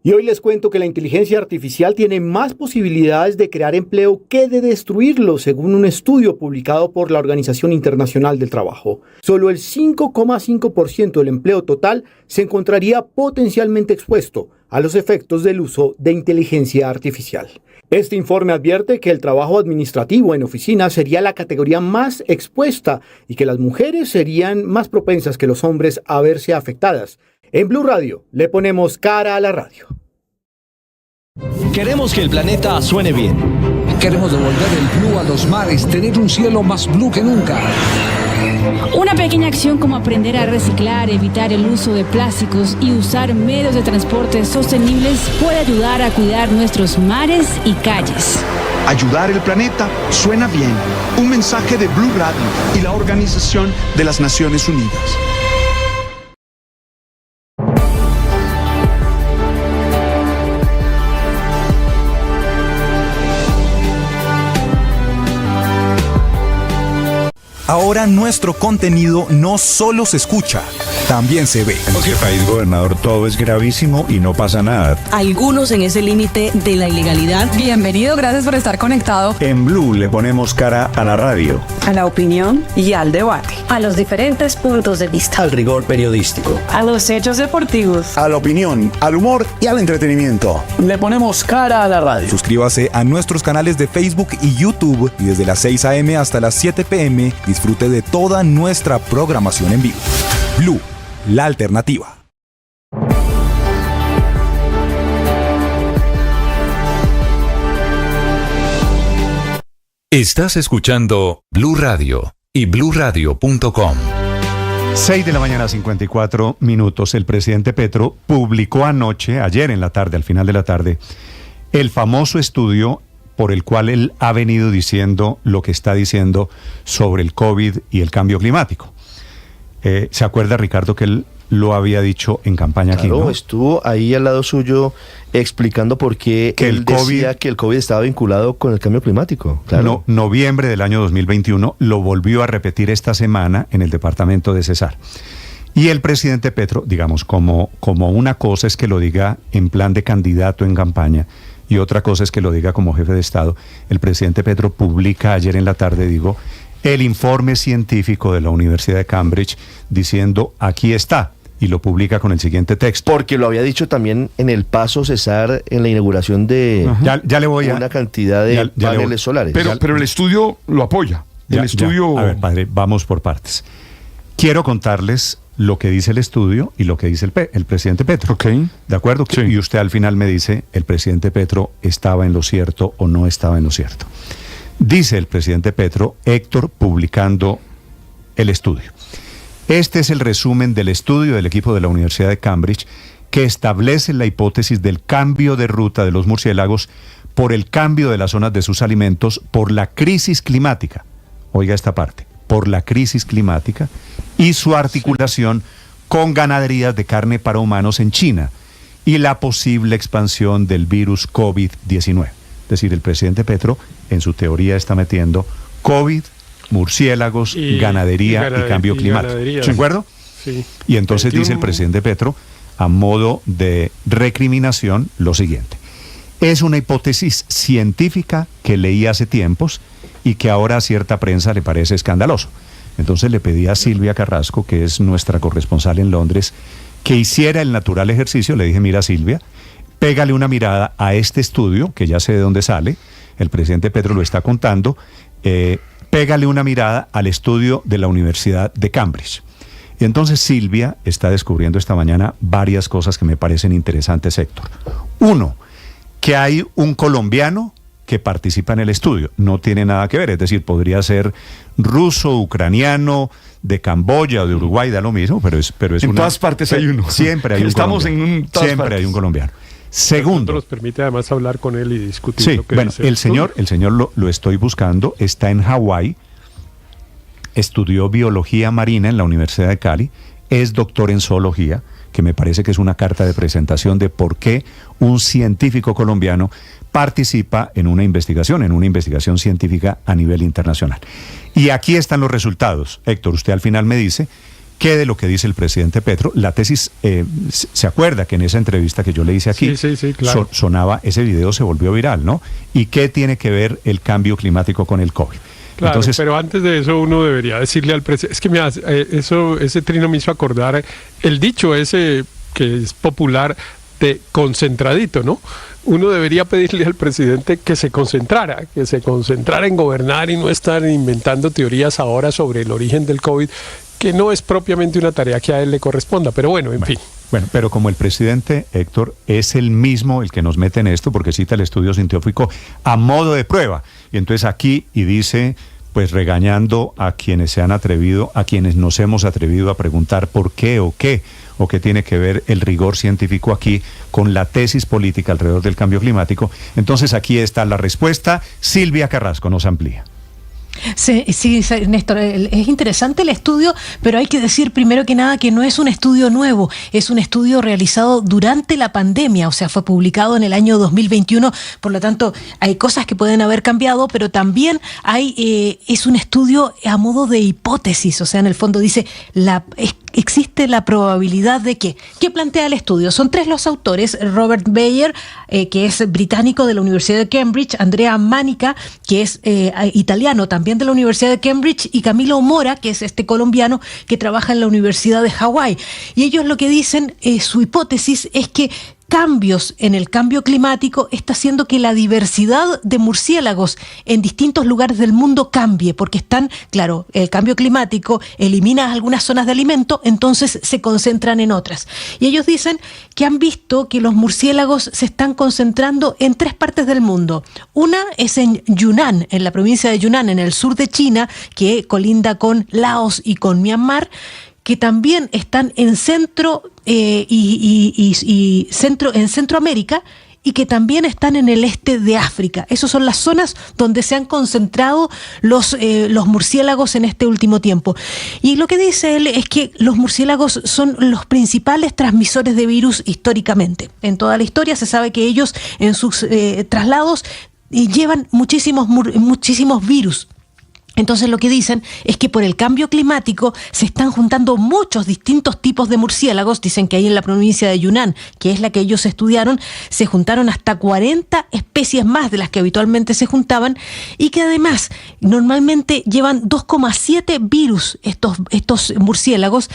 Y hoy les cuento que la inteligencia artificial tiene más posibilidades de crear empleo que de destruirlo, según un estudio publicado por la Organización Internacional del Trabajo. Solo el 5,5% del empleo total se encontraría potencialmente expuesto a los efectos del uso de inteligencia artificial. Este informe advierte que el trabajo administrativo en oficinas sería la categoría más expuesta y que las mujeres serían más propensas que los hombres a verse afectadas. En Blue Radio le ponemos cara a la radio. Queremos que el planeta suene bien. Queremos devolver el blue a los mares, tener un cielo más blue que nunca. Una pequeña acción como aprender a reciclar, evitar el uso de plásticos y usar medios de transporte sostenibles puede ayudar a cuidar nuestros mares y calles. Ayudar el planeta suena bien. Un mensaje de Blue Radio y la Organización de las Naciones Unidas. Ahora nuestro contenido no solo se escucha, también se ve. En este país, gobernador, todo es gravísimo y no pasa nada. Algunos en ese límite de la ilegalidad. Bienvenido, gracias por estar conectado. En Blue le ponemos cara a la radio, A la opinión y al debate. A los diferentes puntos de vista. Al rigor periodístico. A los hechos deportivos. A la opinión, al humor y al entretenimiento. Le ponemos cara a la radio. Suscríbase a nuestros canales de Facebook y YouTube y desde las 6 a.m. hasta las 7 p.m. disfrute de toda nuestra programación en vivo. Blue, la alternativa. Estás escuchando Blue Radio y bluradio.com. 6 de la mañana, 54 minutos. El presidente Petro publicó ayer en la tarde, al final de la tarde, el famoso estudio por el cual él ha venido diciendo lo que está diciendo sobre el COVID y el cambio climático. ¿Se acuerda, Ricardo, que él lo había dicho en campaña aquí, ¿no? Estuvo ahí al lado suyo explicando por qué él decía que el COVID estaba vinculado con el cambio climático. Claro. Noviembre del año 2021 lo volvió a repetir esta semana en el departamento de Cesar. Y el presidente Petro, digamos, como una cosa es que lo diga en plan de candidato en campaña y otra cosa es que lo diga como jefe de Estado, el presidente Petro publica ayer en la tarde, el informe científico de la Universidad de Cambridge diciendo aquí está, y lo publica con el siguiente texto. Porque lo había dicho también en el Paso Cesar en la inauguración de ya le voy una cantidad de paneles solares. Pero el estudio lo apoya. El estudio... A ver, padre, vamos por partes. Quiero contarles lo que dice el estudio y lo que dice el presidente Petro. Okay. ¿De acuerdo? Sí. Y usted al final me dice, ¿el presidente Petro estaba en lo cierto o no estaba en lo cierto? Dice el presidente Petro, Héctor, publicando el estudio. Este es el resumen del estudio del equipo de la Universidad de Cambridge que establece la hipótesis del cambio de ruta de los murciélagos por el cambio de las zonas de sus alimentos por la crisis climática. Oiga esta parte, por la crisis climática y su articulación con ganaderías de carne para humanos en China y la posible expansión del virus COVID-19. Es decir, el presidente Petro en su teoría está metiendo COVID, murciélagos, ganadería y cambio climático. ¿De acuerdo? Sí. Y entonces dice el presidente Petro, a modo de recriminación, lo siguiente. Es una hipótesis científica que leí hace tiempos y que ahora a cierta prensa le parece escandaloso. Entonces le pedí a Silvia Carrasco, que es nuestra corresponsal en Londres, que hiciera el natural ejercicio. Le dije, mira Silvia, pégale una mirada a este estudio, que ya sé de dónde sale, el presidente Petro lo está contando, pégale una mirada al estudio de la Universidad de Cambridge. Y entonces Silvia está descubriendo esta mañana varias cosas que me parecen interesantes, Héctor. Uno, que hay un colombiano que participa en el estudio. No tiene nada que ver, es decir, podría ser ruso, ucraniano, de Camboya o de Uruguay, da lo mismo, pero es en todas partes hay uno. Siempre hay un colombiano. Siempre hay un colombiano. Segundo, nos permite además hablar con él y discutir lo que dice el señor lo estoy buscando, está en Hawái, estudió biología marina en la Universidad de Cali, es doctor en zoología, que me parece que es una carta de presentación de por qué un científico colombiano participa en una investigación científica a nivel internacional. Y aquí están los resultados. Héctor, usted al final me dice que de lo que dice el presidente Petro, la tesis, se acuerda que en esa entrevista que yo le hice aquí, sí, claro. Sonaba, ese video se volvió viral, ¿no? ¿Y qué tiene que ver el cambio climático con el COVID? Claro, entonces, pero antes de eso uno debería decirle al presidente, es que ese trino me hizo acordar el dicho ese que es popular de concentradito, ¿no? Uno debería pedirle al presidente que se concentrara en gobernar y no estar inventando teorías ahora sobre el origen del COVID, que no es propiamente una tarea que a él le corresponda, pero bueno, en fin. Bueno, pero como el presidente, Héctor, es el mismo el que nos mete en esto, porque cita el estudio científico a modo de prueba, y entonces aquí, y dice, pues regañando a quienes se han atrevido, a quienes nos hemos atrevido a preguntar por qué o qué tiene que ver el rigor científico aquí con la tesis política alrededor del cambio climático. Entonces aquí está la respuesta. Silvia Carrasco nos amplía. Sí, Néstor, es interesante el estudio, pero hay que decir primero que nada que no es un estudio nuevo, es un estudio realizado durante la pandemia, o sea, fue publicado en el año 2021, por lo tanto hay cosas que pueden haber cambiado, pero también es un estudio a modo de hipótesis, o sea, en el fondo dice, existe la probabilidad de que. ¿Qué plantea el estudio? Son 3 los autores: Robert Bayer, que es británico de la Universidad de Cambridge, Andrea Manica, que es italiano también de la Universidad de Cambridge, y Camilo Mora, que es colombiano que trabaja en la Universidad de Hawái. Y ellos lo que dicen, su hipótesis es que cambios en el cambio climático está haciendo que la diversidad de murciélagos en distintos lugares del mundo cambie, porque el cambio climático elimina algunas zonas de alimento, entonces se concentran en otras. Y ellos dicen que han visto que los murciélagos se están concentrando en 3 partes del mundo. Una es en Yunnan, en la provincia de Yunnan, en el sur de China, que colinda con Laos y con Myanmar, que también están en en Centroamérica, y que también están en el este de África. Esas son las zonas donde se han concentrado los murciélagos en este último tiempo. Y lo que dice él es que los murciélagos son los principales transmisores de virus históricamente. En toda la historia se sabe que ellos en sus traslados llevan muchísimos virus. Entonces lo que dicen es que por el cambio climático se están juntando muchos distintos tipos de murciélagos. Dicen que ahí en la provincia de Yunnan, que es la que ellos estudiaron, se juntaron hasta 40 especies más de las que habitualmente se juntaban, y que además normalmente llevan 2,7 virus estos murciélagos,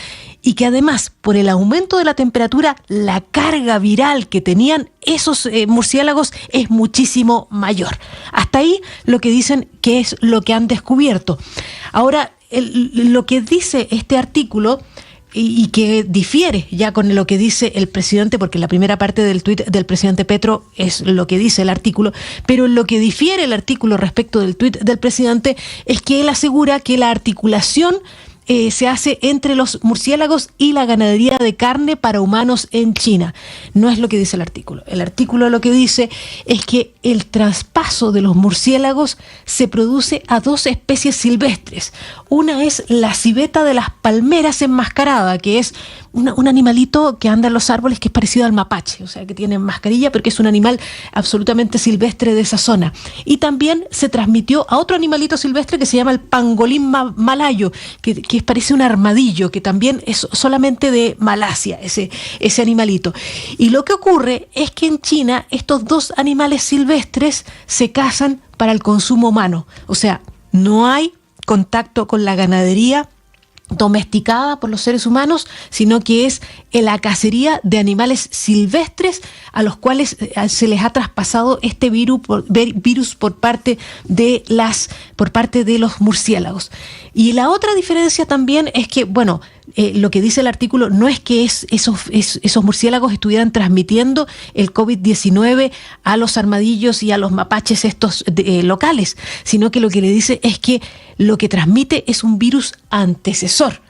y que además por el aumento de la temperatura la carga viral que tenían esos murciélagos es muchísimo mayor. Hasta ahí lo que dicen que es lo que han descubierto. Ahora, lo que dice este artículo, y que difiere ya con lo que dice el presidente, porque la primera parte del tuit del presidente Petro es lo que dice el artículo, pero lo que difiere el artículo respecto del tuit del presidente es que él asegura que la articulación se hace entre los murciélagos y la ganadería de carne para humanos en China. No es lo que dice el artículo. El artículo lo que dice es que el traspaso de los murciélagos se produce a 2 especies silvestres. Una es la civeta de las palmeras enmascarada, que es un animalito que anda en los árboles, que es parecido al mapache, o sea, que tiene mascarilla, pero que es un animal absolutamente silvestre de esa zona. Y también se transmitió a otro animalito silvestre que se llama el pangolín malayo, que parece un armadillo, que también es solamente de Malasia, ese animalito. Y lo que ocurre es que en China estos 2 animales silvestres se cazan para el consumo humano. O sea, no hay contacto con la ganadería domesticada por los seres humanos, sino que es la cacería de animales silvestres a los cuales se les ha traspasado este virus por parte de los murciélagos. Y la otra diferencia también es que, lo que dice el artículo no es que esos murciélagos estuvieran transmitiendo el COVID-19 a los armadillos y a los mapaches estos locales, sino que lo que le dice es que lo que transmite es un virus antecesor.